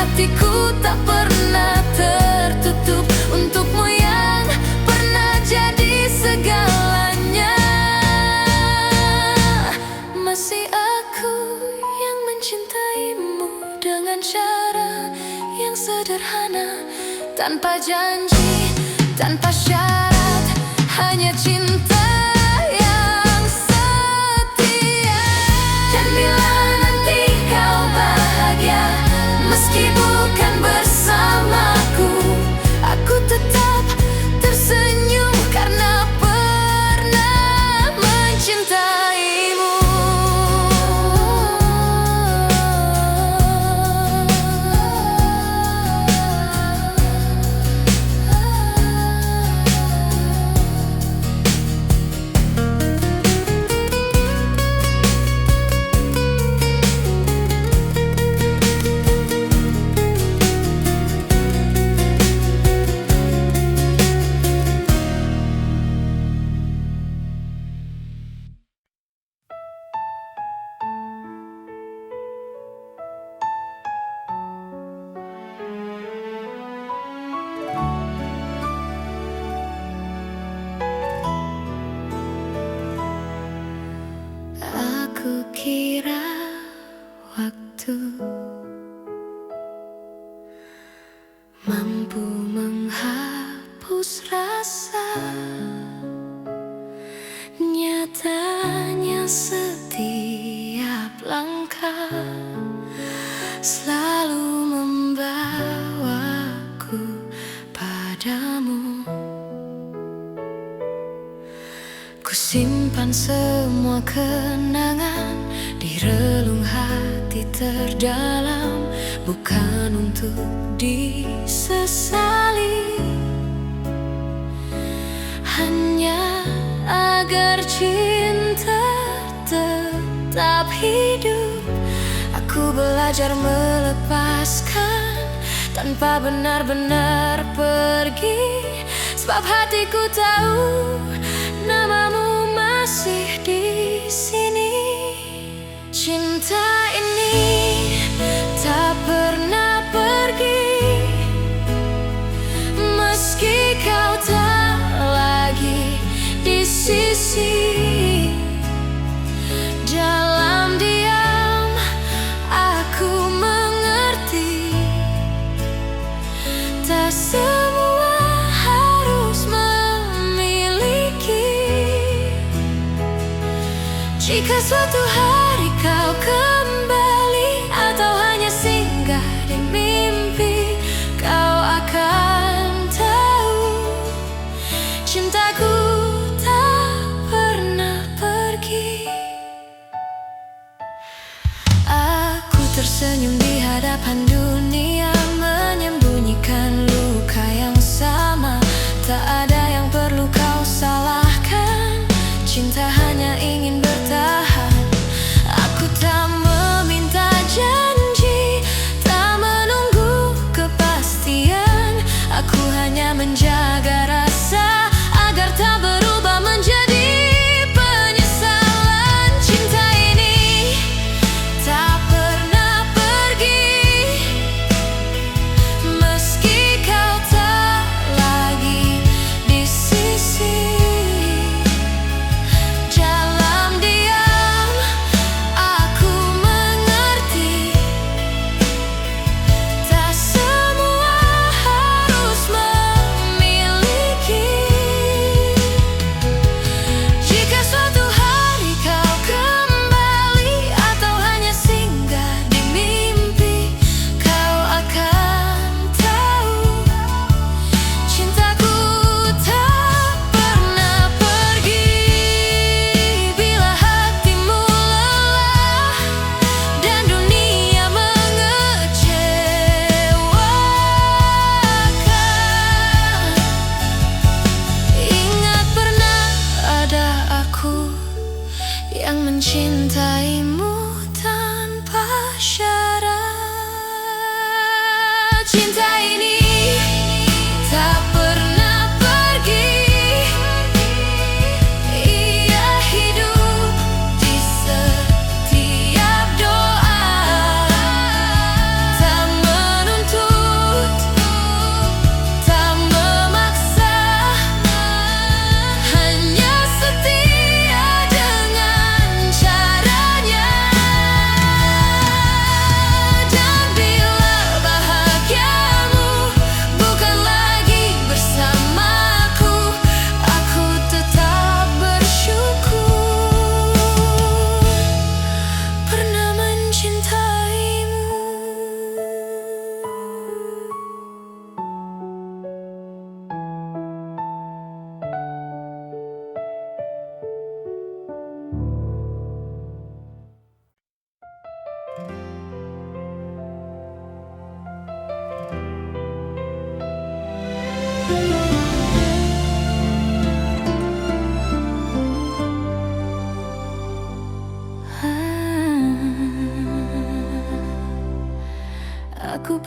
hatiku tak pernah tertutup untukmu yang pernah jadi segalanya. Masih aku yang mencintaimu dengan cara yang sederhana, tanpa janji, tanpa syarat, hanya cinta yang setia. Dan bila nanti kau bahagia, meski bukan bersamaku, aku tetap tersenyum karena pernah mencintaimu. Aku kira waktu mampu menghapus rasa, nyatanya setiap langkah selalu membawaku padamu. Ku simpan semua kenangan di relung hati terdalam, bukan untuk disesali, hanya agar cinta tetap hidup. Aku belajar melepaskan tanpa benar-benar pergi, sebab hatiku tahu namamu masih di sini. Cinta ini tak pernah pergi, meski kau tak lagi di sisi. Dalam diam aku mengerti, tak semua harus memiliki. Jika suatu hari kau kembali atau hanya singgah di mimpi, kau akan tahu cintaku tak pernah pergi. Aku tersenyum di hadapan dunia, menyembunyikan luka yang sama. Tak ada yang perlu kau salahkan, cinta hanya ingin bertahan. Aku tak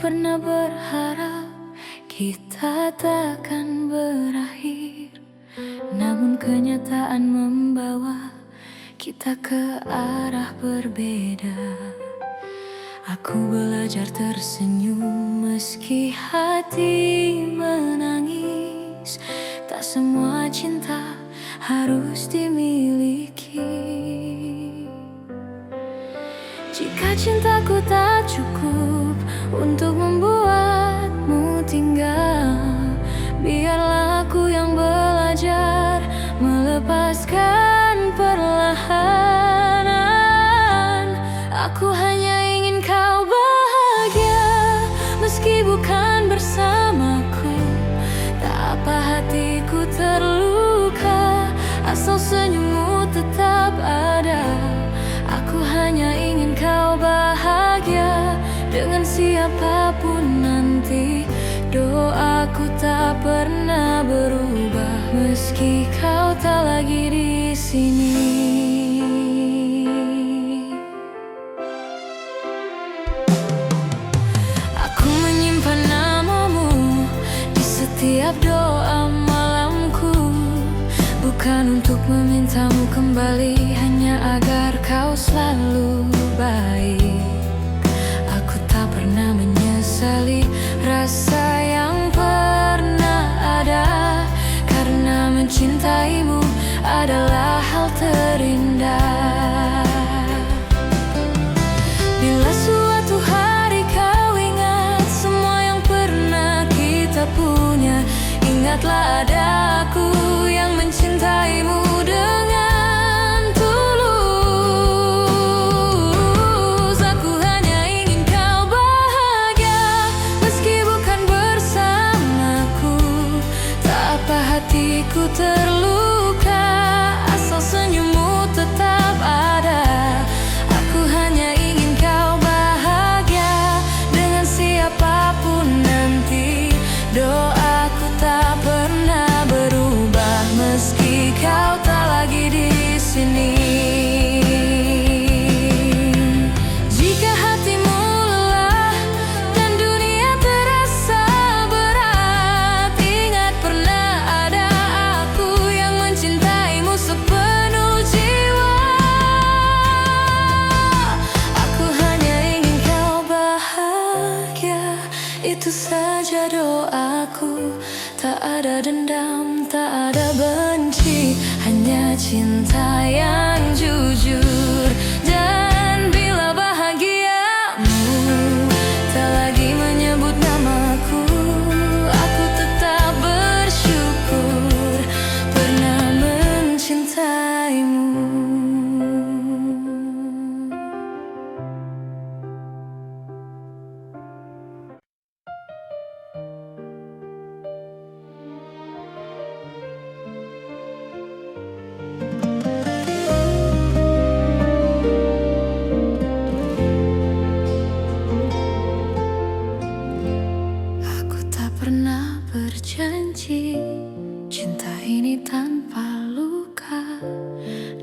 pernah berharap kita takkan berakhir, namun kenyataan membawa kita ke arah berbeda. Aku belajar tersenyum meski hati menangis. Tak semua cinta harus dimiliki. Jika cintaku tak cukup untuk membuatmu tinggal, biarlah aku yang belajar melepaskan perlahan. Aku hanya ingin kau bahagia, meski bukan bersamaku. Tak apa hatiku terluka, asal senyummu tetap ada. Aku hanya ingin kau bahagia dengan siapapun nanti. Doaku tak pernah berubah meski kau tak lagi di sini. Aku menyimpan namamu di setiap doa malamku, bukan untuk memintamu kembali, hanya agar kau selalu baik. Aku tak pernah menyesali rasa yang pernah ada, karena mencintaimu adalah hal terindah. Bila suatu hari kau ingat semua yang pernah kita punya, ingatlah ada aku yang mencintaimu dengan tulus. Aku hanya ingin kau bahagia, meski bukan bersamaku. Tak apa hatiku terluka, asal senyummu tetap ada. Aku hanya ingin kau bahagia dengan siapapun nanti. Doaku tak pernah berubah meski kau tak lagi di sini. Jika hatimu lelah dan dunia terasa berat, ingat pernah ada aku yang mencintaimu sepenuh jiwa. Aku hanya ingin kau bahagia, itu saja doaku. Tak ada dendam, tak ada benci, hanya cinta yang jujur. Dan bila bahagiamu tak lagi menyebut namaku, aku tetap bersyukur pernah mencintaimu. Pernah berjanji cinta ini tanpa luka,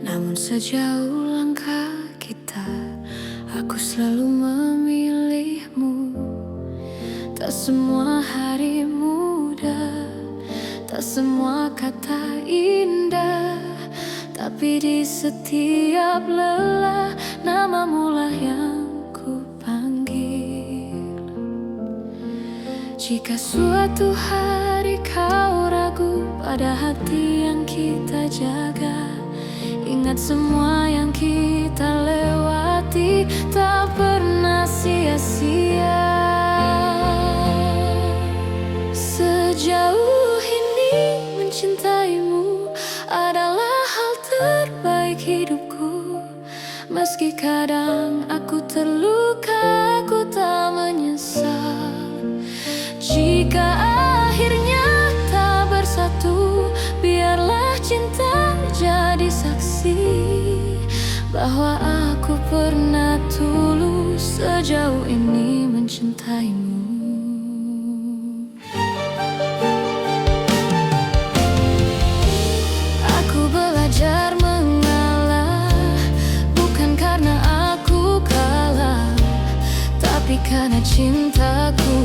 namun sejauh langkah kita, aku selalu memilihmu. Tak semua hari mudah, tak semua kata indah, tapi di setiap lelah namamu lah yang ku panggil. Jika suatu hari kau ragu pada hati yang kita jaga, ingat semua yang kita lewati tak pernah sia-sia. Sejauh ini mencintaimu adalah hal terbaik hidupku. Meski kadang aku terluka, aku tak menyesal. Jika akhirnya tak bersatu, biarlah cinta jadi saksi bahwa aku pernah tulus sejauh ini mencintaimu. Aku belajar mengalah, bukan karena aku kalah, tapi karena cintaku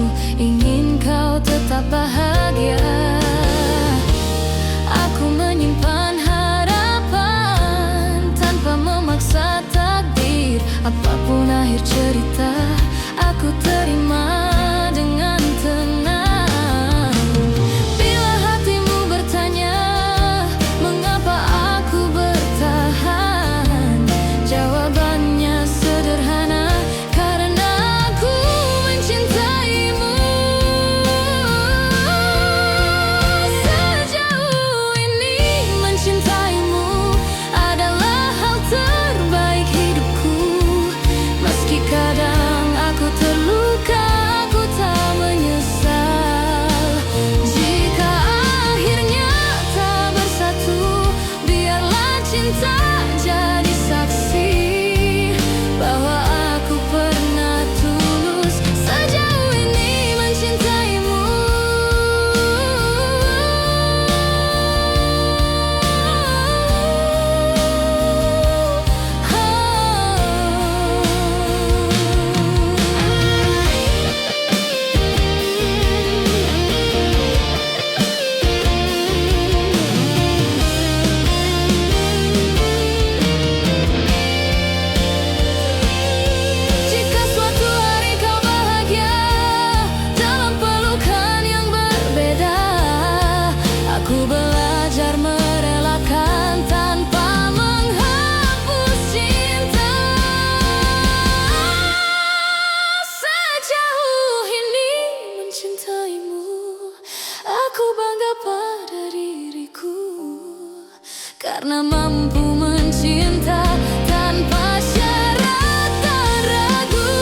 Aku bangga pada diriku karena mampu mencinta tanpa syarat dan ragu.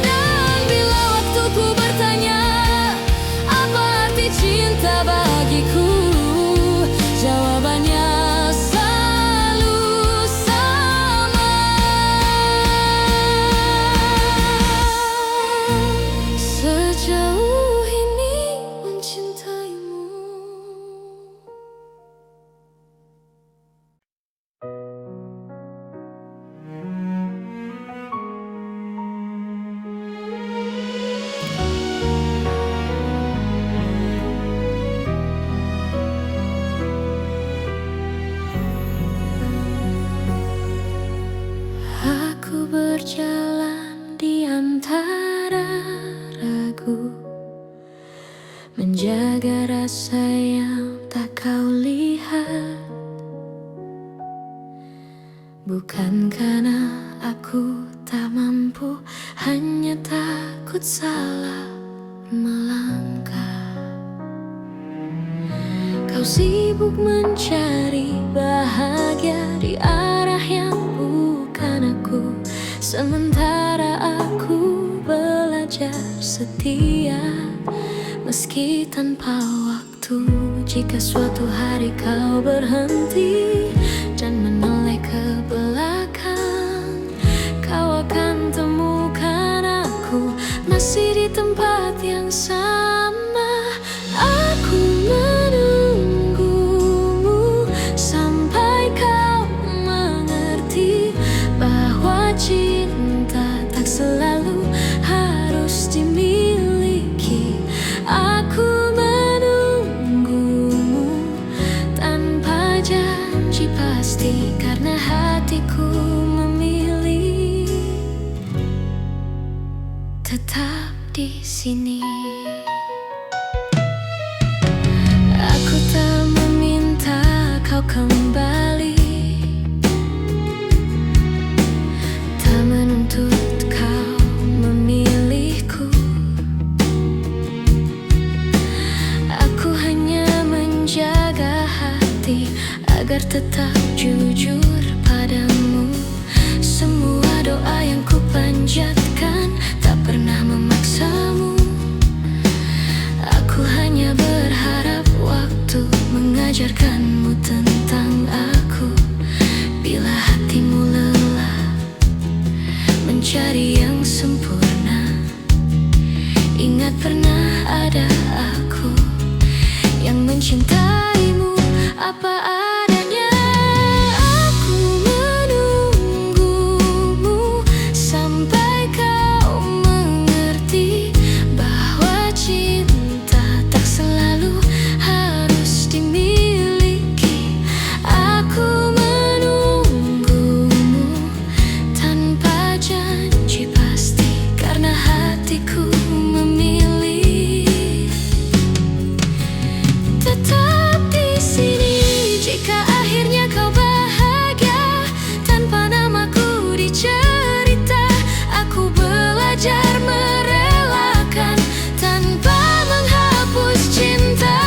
Dan bila waktuku bertanya apa arti cinta bagiku, jawabannya selalu sama. Sejauh ini mencintaimu. Aku berjalan di antara ragu, menjaga rasa yang tak kau lihat. Bukan karena aku tak mampu, hanya takut salah melangkah. Kau sibuk mencari bahagia di arah yang bukan aku, sementara aku belajar setia meski tanpa waktu. Jika suatu hari kau berhenti dan menoleh ke belakang, kau akan temukan aku masih di tempat yang sama. Aku menunggumu sampai kau mengerti bahwa cinta tak selalu harus dimiliki. Aku menunggumu tanpa janji pasti, karena hatiku memilih tetap di sini. Aku tak meminta kau kembali, tak menuntut kau memilihku. Aku hanya menjaga hati agar tetap jujur padamu. Semua doa yang ku panjatkan tak pernah memaksamu. Aku hanya berharap waktu mengajarkanmu tentang aku. Bila hatimu lelah mencari yang sempurna, ingat pernah ada aku yang mencintaimu apa adanya. Aku menunggumu sampai kau mengerti bahwa cinta tak selalu harus dimiliki. Aku menunggumu tanpa janji pasti, karena hatiku memilih tetap di sini. Jika akhirnya kau bahagia tanpa namaku dicerita, aku belajar merelakan tanpa menghapus cinta.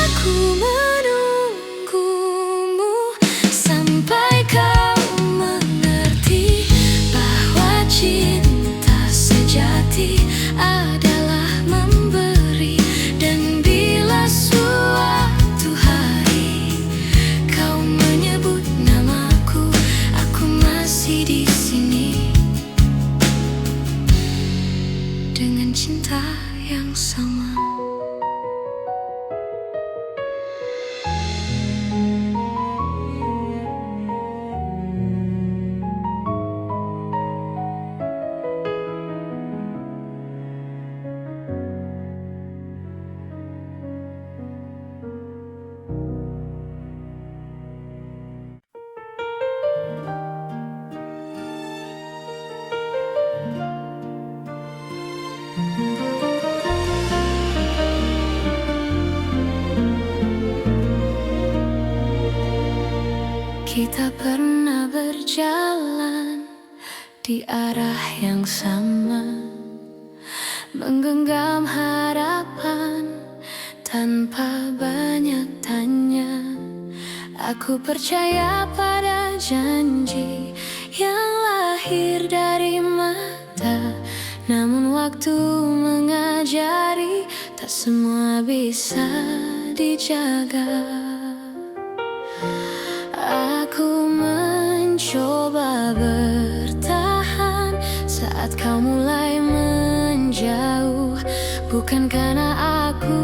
Aku menunggumu sampai kau mengerti bahwa cinta sejati adalah memberi. Dan bila suatu hari kau menyebut namaku, aku masih di sini dengan cinta yang sama. Kita pernah berjalan di arah yang sama, menggenggam harapan tanpa banyak tanya. Aku percaya pada janji yang lahir dari mata. Namun waktu mengajari, tak semua bisa dijaga. Aku mencoba bertahan saat kau mulai menjauh. Bukan karena aku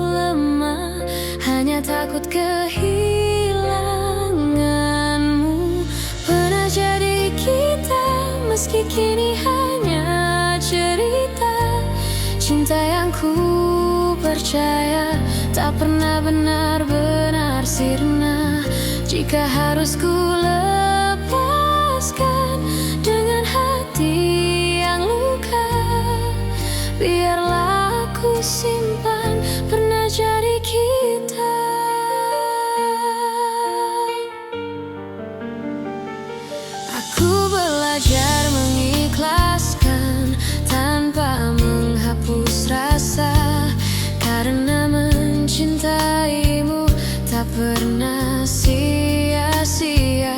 lemah, hanya takut kehilanganmu. Pernah jadi kita, meski kini hanya cerita. Cinta yang ku percaya tak pernah benar-benar sirna. Jika harus ku lepaskan dengan hati yang luka, biarlah aku simpan pernah jadi kita. Aku belajar mengikhlaskan tanpa menghapus rasa, karena mencintaimu tak pernah sia-sia.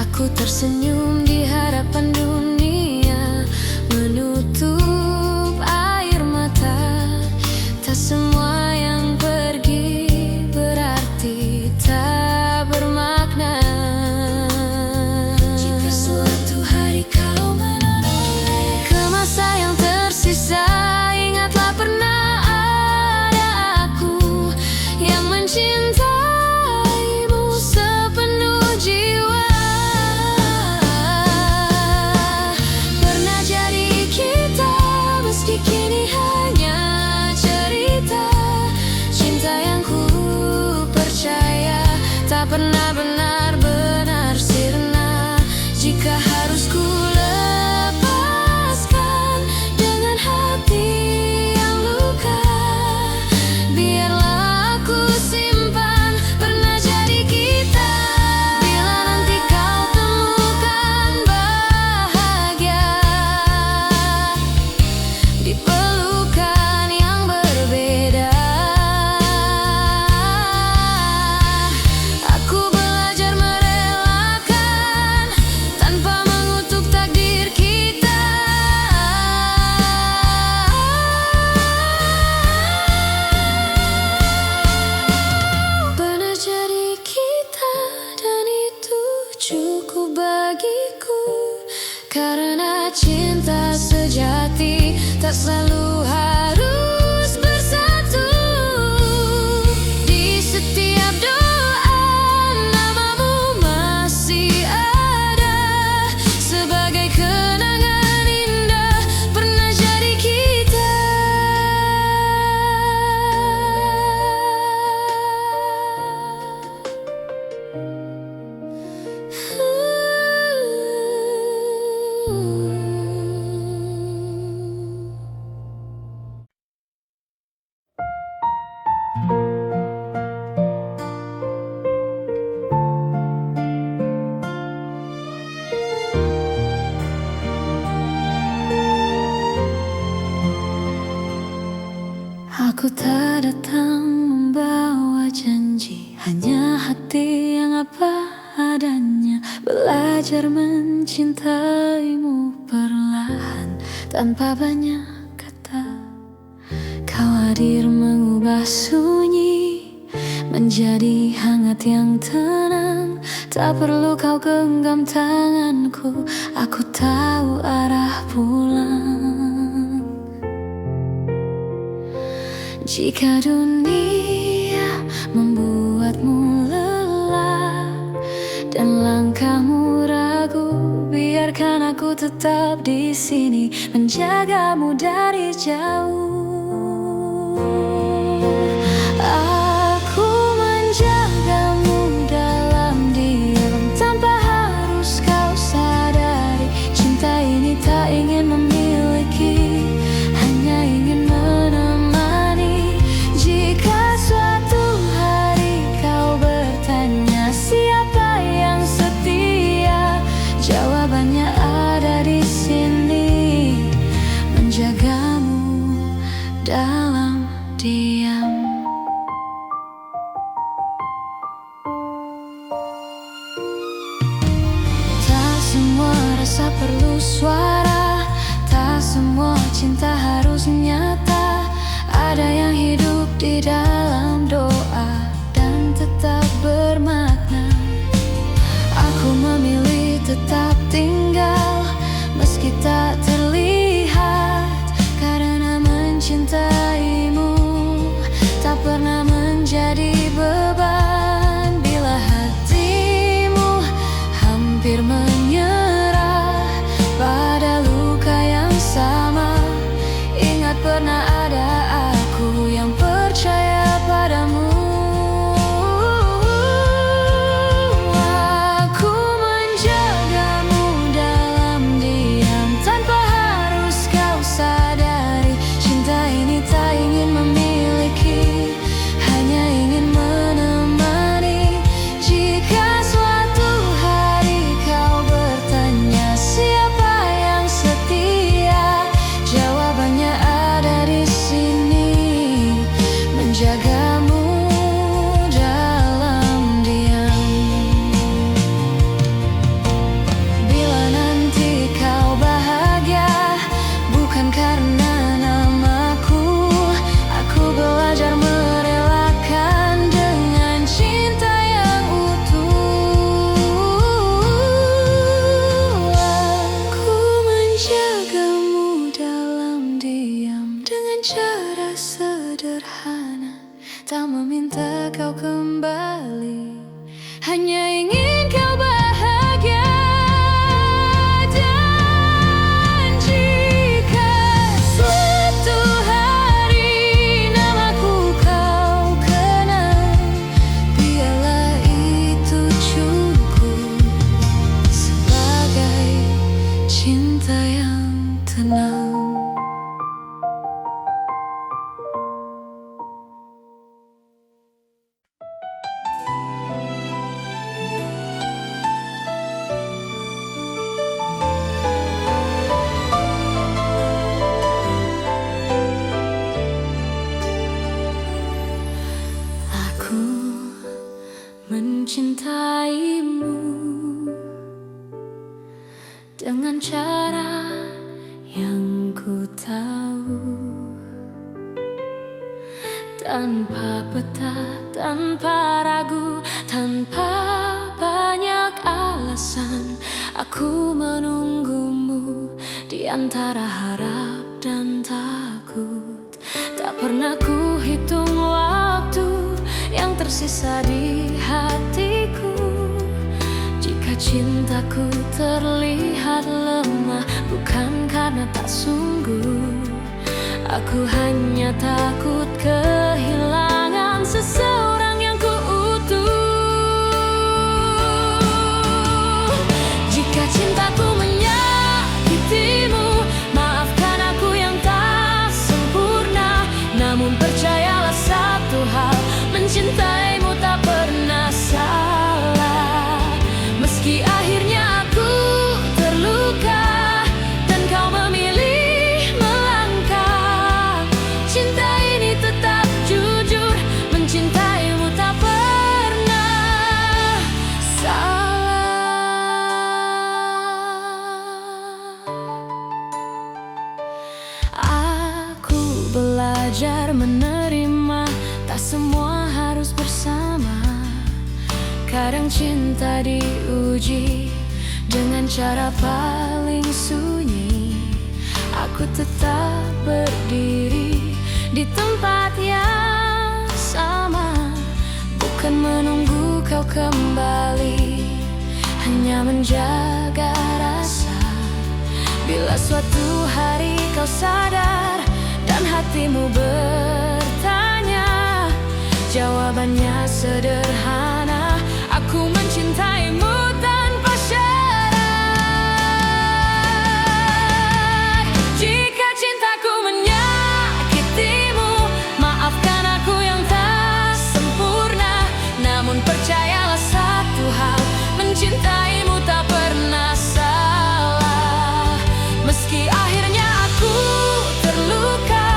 Aku tersenyum di hadapan dunia, menutup air mata. Tak semua yang pergi berarti tak bermakna. Jika suatu hari kau menoleh ke masa yang tersisa, ingatlah pernah ada aku yang mencintaimu sepenuh jiwa. Pernah jadi kita, meski kini hanya cerita. Cinta yang ku percaya tak pernah benar-benar sirna. Jika harus ku lepaskan dengan hati yang luka, biarlah aku simpan pernah jadi kita. Bila nanti kau temukan bahagia di pelukan yang berbeda, aku belajar merelakan tanpa mengutuk takdir kita. Pernah jadi kita, dan itu cukup bagiku. Karena cinta sejati tak selalu harus bersatu. Di setiap doa namamu masih ada, sebagai kenangan indah pernah jadi kita. Aku tak datang membawa janji, hanya hati yang apa adanya. Belajar mencintaimu perlahan tanpa banyak kata. Kau hadir mengubah sunyi menjadi hangat yang tenang. Tak perlu kau genggam tanganku, aku tahu arah pulang. Jika dunia membuatmu lelah dan langkahmu ragu, biarkan aku tetap di sini menjagamu dari jauh. Aku menjagamu dalam diam tanpa harus kau sadari. Cinta ini tak ingin memiliki, hanya ingin menemani. Jika suatu hari kau bertanya siapa yang setia, jawabannya ada di sini, menjagamu hanya ingin kau bahagia. Dan jika suatu hari namaku kau kenal, biarlah itu cukup sebagai cinta yang tenang. Mencintaimu dengan cara yang ku tahu, tanpa peta, tanpa ragu, tanpa banyak alasan. Aku menunggumu di antara harap dan takut. Tak pernah ku hitung waktu yang tersisa di hatiku. Jika cintaku terlihat lemah, bukan karena tak sungguh. Aku hanya takut kehilangan seseorang yang kuutuh. Jika cintaku menyakitimu, maafkan aku yang tak sempurna. Namun percayalah satu hal, mencintaimu tak pernah salah. Meski akhirnya aku terluka dan kau memilih melangkah, cinta ini tetap jujur, mencintaimu tak pernah salah. Aku belajar menerima, tak semua harus bersama. Kadang cinta diuji dengan cara paling sunyi. Aku tetap berdiri di tempat yang sama, bukan menunggu kau kembali, hanya menjaga rasa. Bila suatu hari kau sadar dan hatimu bertanya, jawabannya sederhana. Aku mencintaimu tanpa syarat. Jika cintaku menyakitimu, maafkan aku yang tak sempurna. Namun percayalah satu hal, mencintaimu tak pernah salah. Meski akhirnya aku terluka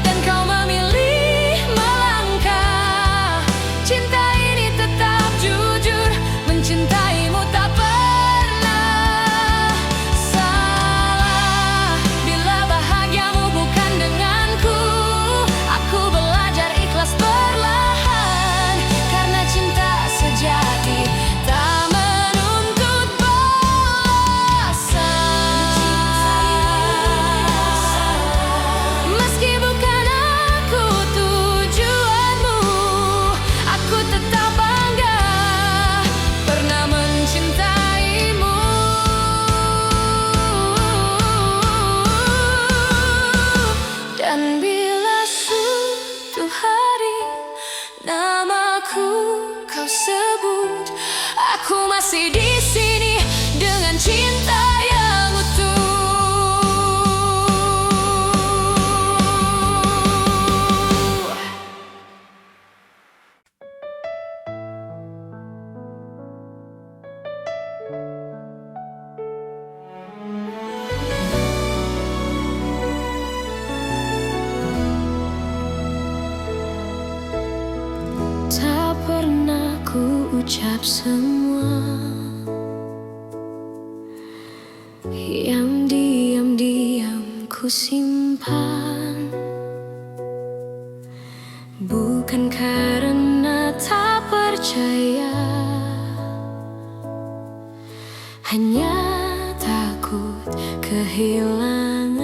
dan kau memilih melangkah, cinta ini tetap jujur, mencintaimu tak pernah salah. Bila bahagiamu bukan denganku, aku belajar ikhlas perlahan. Karena cinta sejati tak menuntut balasan. Meski bukan aku tujuanmu, aku tetap bangga pernah mencintaimu. Dan bila suatu hari namaku kau sebut, aku masih di sini dengan cinta yang utuh. Tak pernah ku ucap semua yang diam-diam ku simpan, bukan karena tak percaya, hanya takut kehilangan.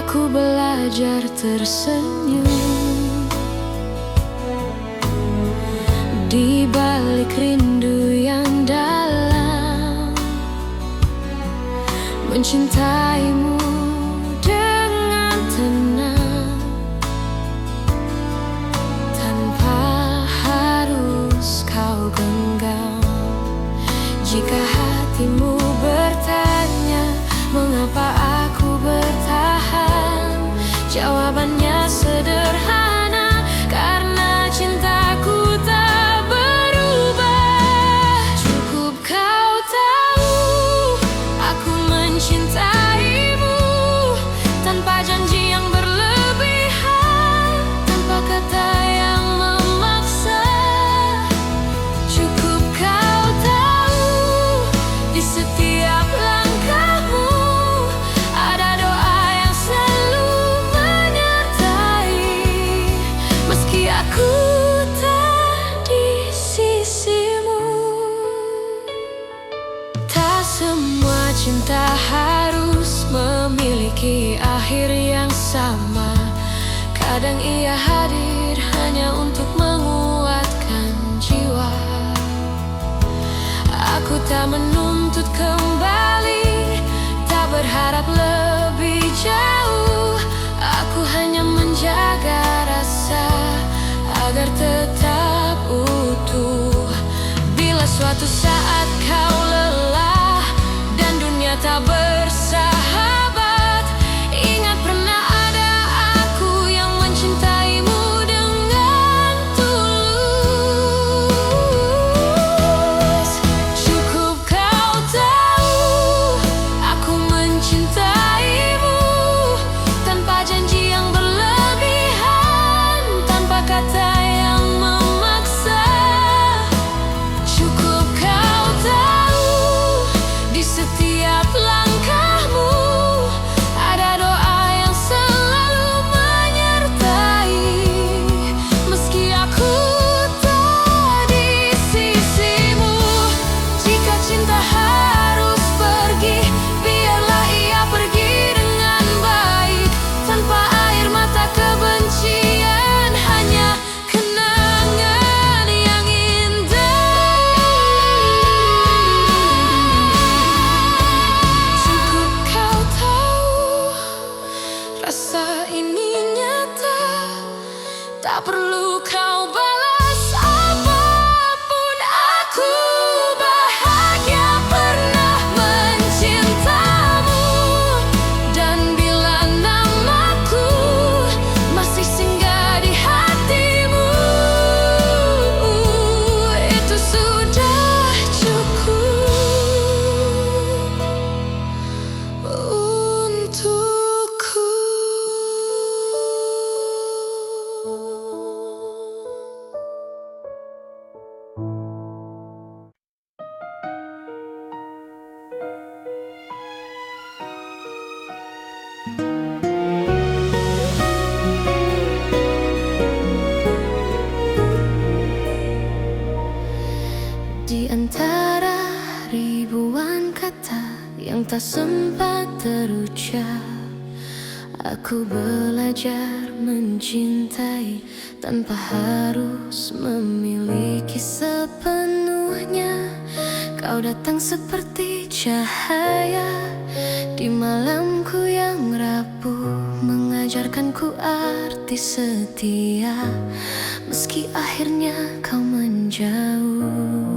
Aku belajar tersenyum di balik rindu yang dalam, mencintaimu dengan tenang, tanpa harus kau genggam. Jika hatimu bertanya mengapa aku bertahan, jawabannya sederhana, karena cintaku tak berubah. Cukup kau tahu aku mencintaimu, tanpa janji yang berlebihan, tanpa kata yang memaksa. Cukup kau tahu di setiap langkahmu ada doa yang selalu menyertai, meski aku tak di sisimu. Tak semua cinta harus memiliki akhir yang sama. Kadang ia hadir hanya untuk menguatkan jiwa. Aku tak menuntut kembali, tak berharap lebih jauh. Aku hanya menjaga rasa agar tetap utuh. Bila suatu saat kau lelah dan dunia tak bersahabat, ingat pernah ada aku yang mencintaimu dengan tulus. Cukup kau tahu aku mencintaimu, tanpa janji yang berlebihan, tanpa kata yang memaksa. Cukup kau tahu di setiap langkahmu ada doa yang selalu menyertai, meski aku tak di sisimu. Jika cinta harus pergi, biarlah ia pergi dengan baik, tanpa air mata kebencian, hanya kenangan yang indah. Cukup kau tahu rasa ini nyata, tak perlu kau balas apapun. Aku bahagia pernah mencintamu, dan bila namaku masih singgah di hatimu, itu sudah cukup untukku. Di antara ribuan kata yang tak sempat terucap, aku belajar mencintai tanpa harus memiliki sepenuhnya. Kau datang seperti cahaya di malamku yang rapuh, mengajarkanku arti setia, meski akhirnya kau menjauh.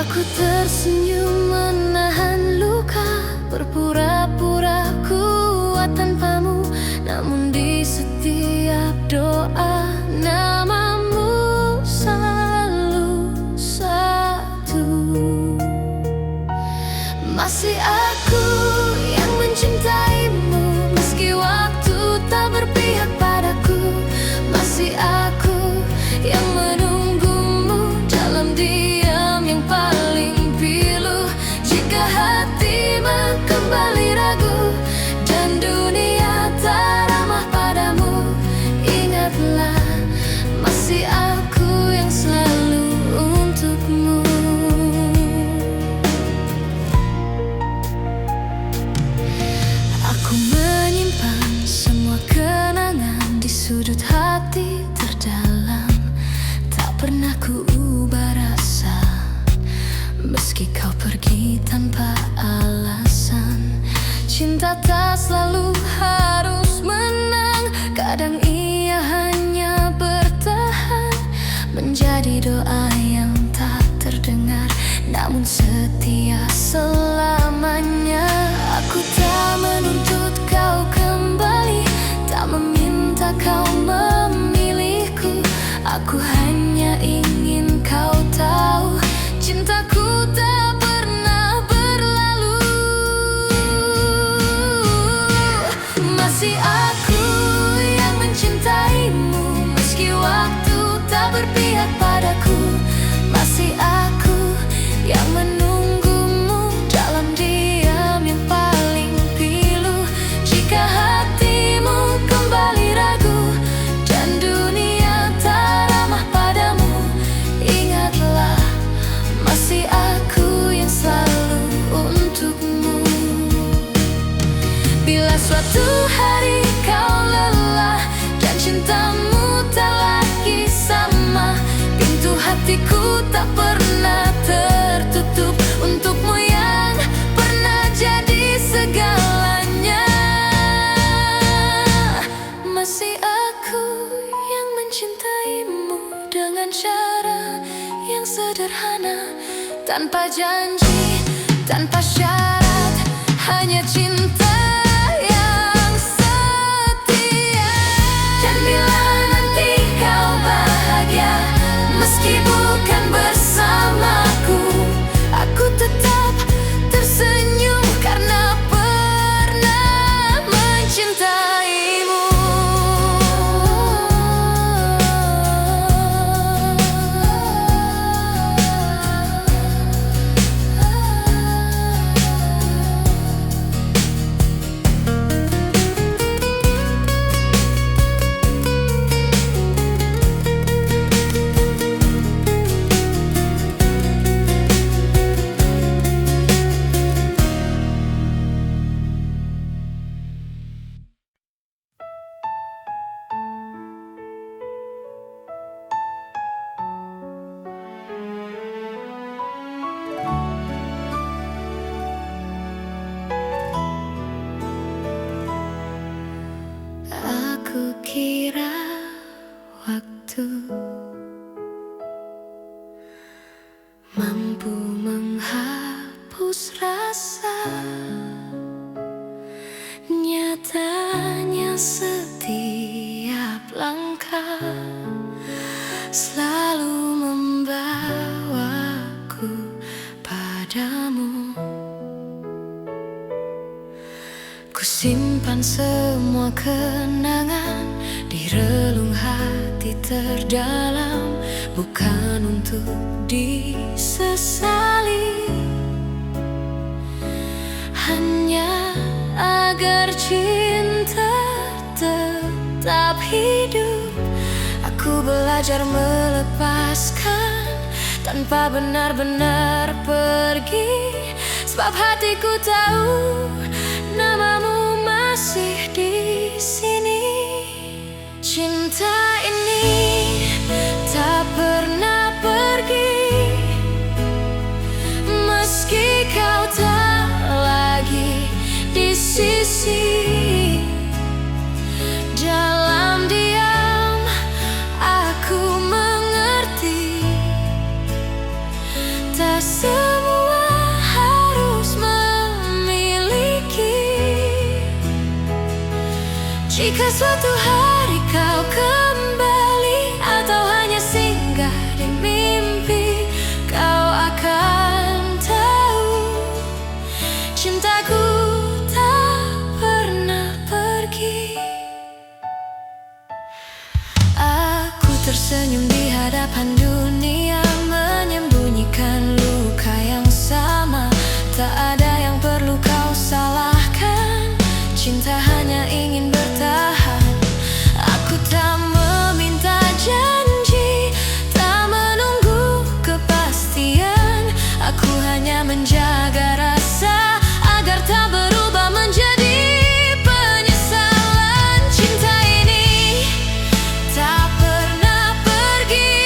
Aku tersenyum menahan luka, berpura-pura kuat tanpamu, namun di setiap doa namamu selalu satu. Masih aku yang mencintaimu, meski waktu tak berpihak padaku. Masih aku yang menunggumu dalam diam yang paling pilu. Jika hatimu kembali ragu dan dunia tak ramah padamu, ingatlah masih aku yang selalu untukmu. Meski kau pergi tanpa alasan, cinta tak selalu harus menang. Kadang ia hanya bertahan, menjadi doa yang tak terdengar, namun setia selamanya. Aku tak menuntut kau kembali, tak meminta kau memilihku. Aku hanya ingin kau tahu, cintaku tak pernah berlalu. Masih aku yang mencintaimu, meski waktu tak berpihak padaku. Masih aku yang menunggumu dalam diam yang paling pilu. Jika hatimu kembali ragu dan dunia tak ramah padamu, ingatlah masih aku yang selalu untukmu. Bila suatu hari kau lelah dan cintamu tak lagi sama, pintu hatiku tak pernah tertutup untukmu yang pernah jadi segalanya. Masih aku yang mencintaimu dengan cara yang sederhana, tanpa janji, tanpa syarat, hanya cinta yang setia. Dan bila nanti kau bahagia, meski bukan bersamaku, aku tetap tersenyum karena pernah mencintaimu. Aku kira waktu mampu menghapus rasa, nyatanya setiap langkah selalu membawaku padamu. Ku simpan semua kenangan di relung hati terdalam, bukan untuk disesali, hanya agar cinta tetap hidup. Aku belajar melepaskan tanpa benar-benar pergi, sebab hatiku tahu namamu masih di sini. Cinta ini tak pernah pergi, meski kau tak lagi di sisi. Dalam diam aku mengerti, tak semua harus memiliki. Jika suatu hari kau kembali atau hanya singgah di mimpi, kau akan tahu cintaku tak pernah pergi. Aku tersenyum di hadapan dunia, menyembunyikan luka yang sama. Tak ada yang perlu kau salahkan, cinta hanya ingin bertahan. Aku tak meminta janji, tak menunggu kepastian. Aku hanya menjaga rasa agar tak berubah menjadi penyesalan. Cinta ini tak pernah pergi,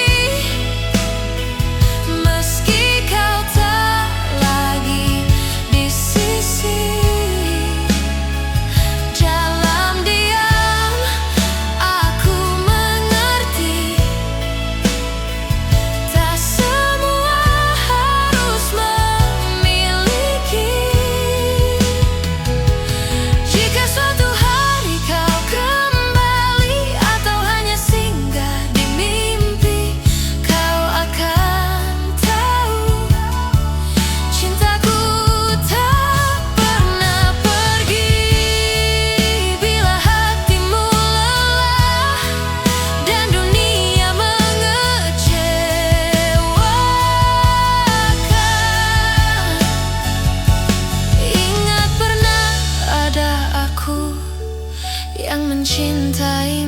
mencintaimu.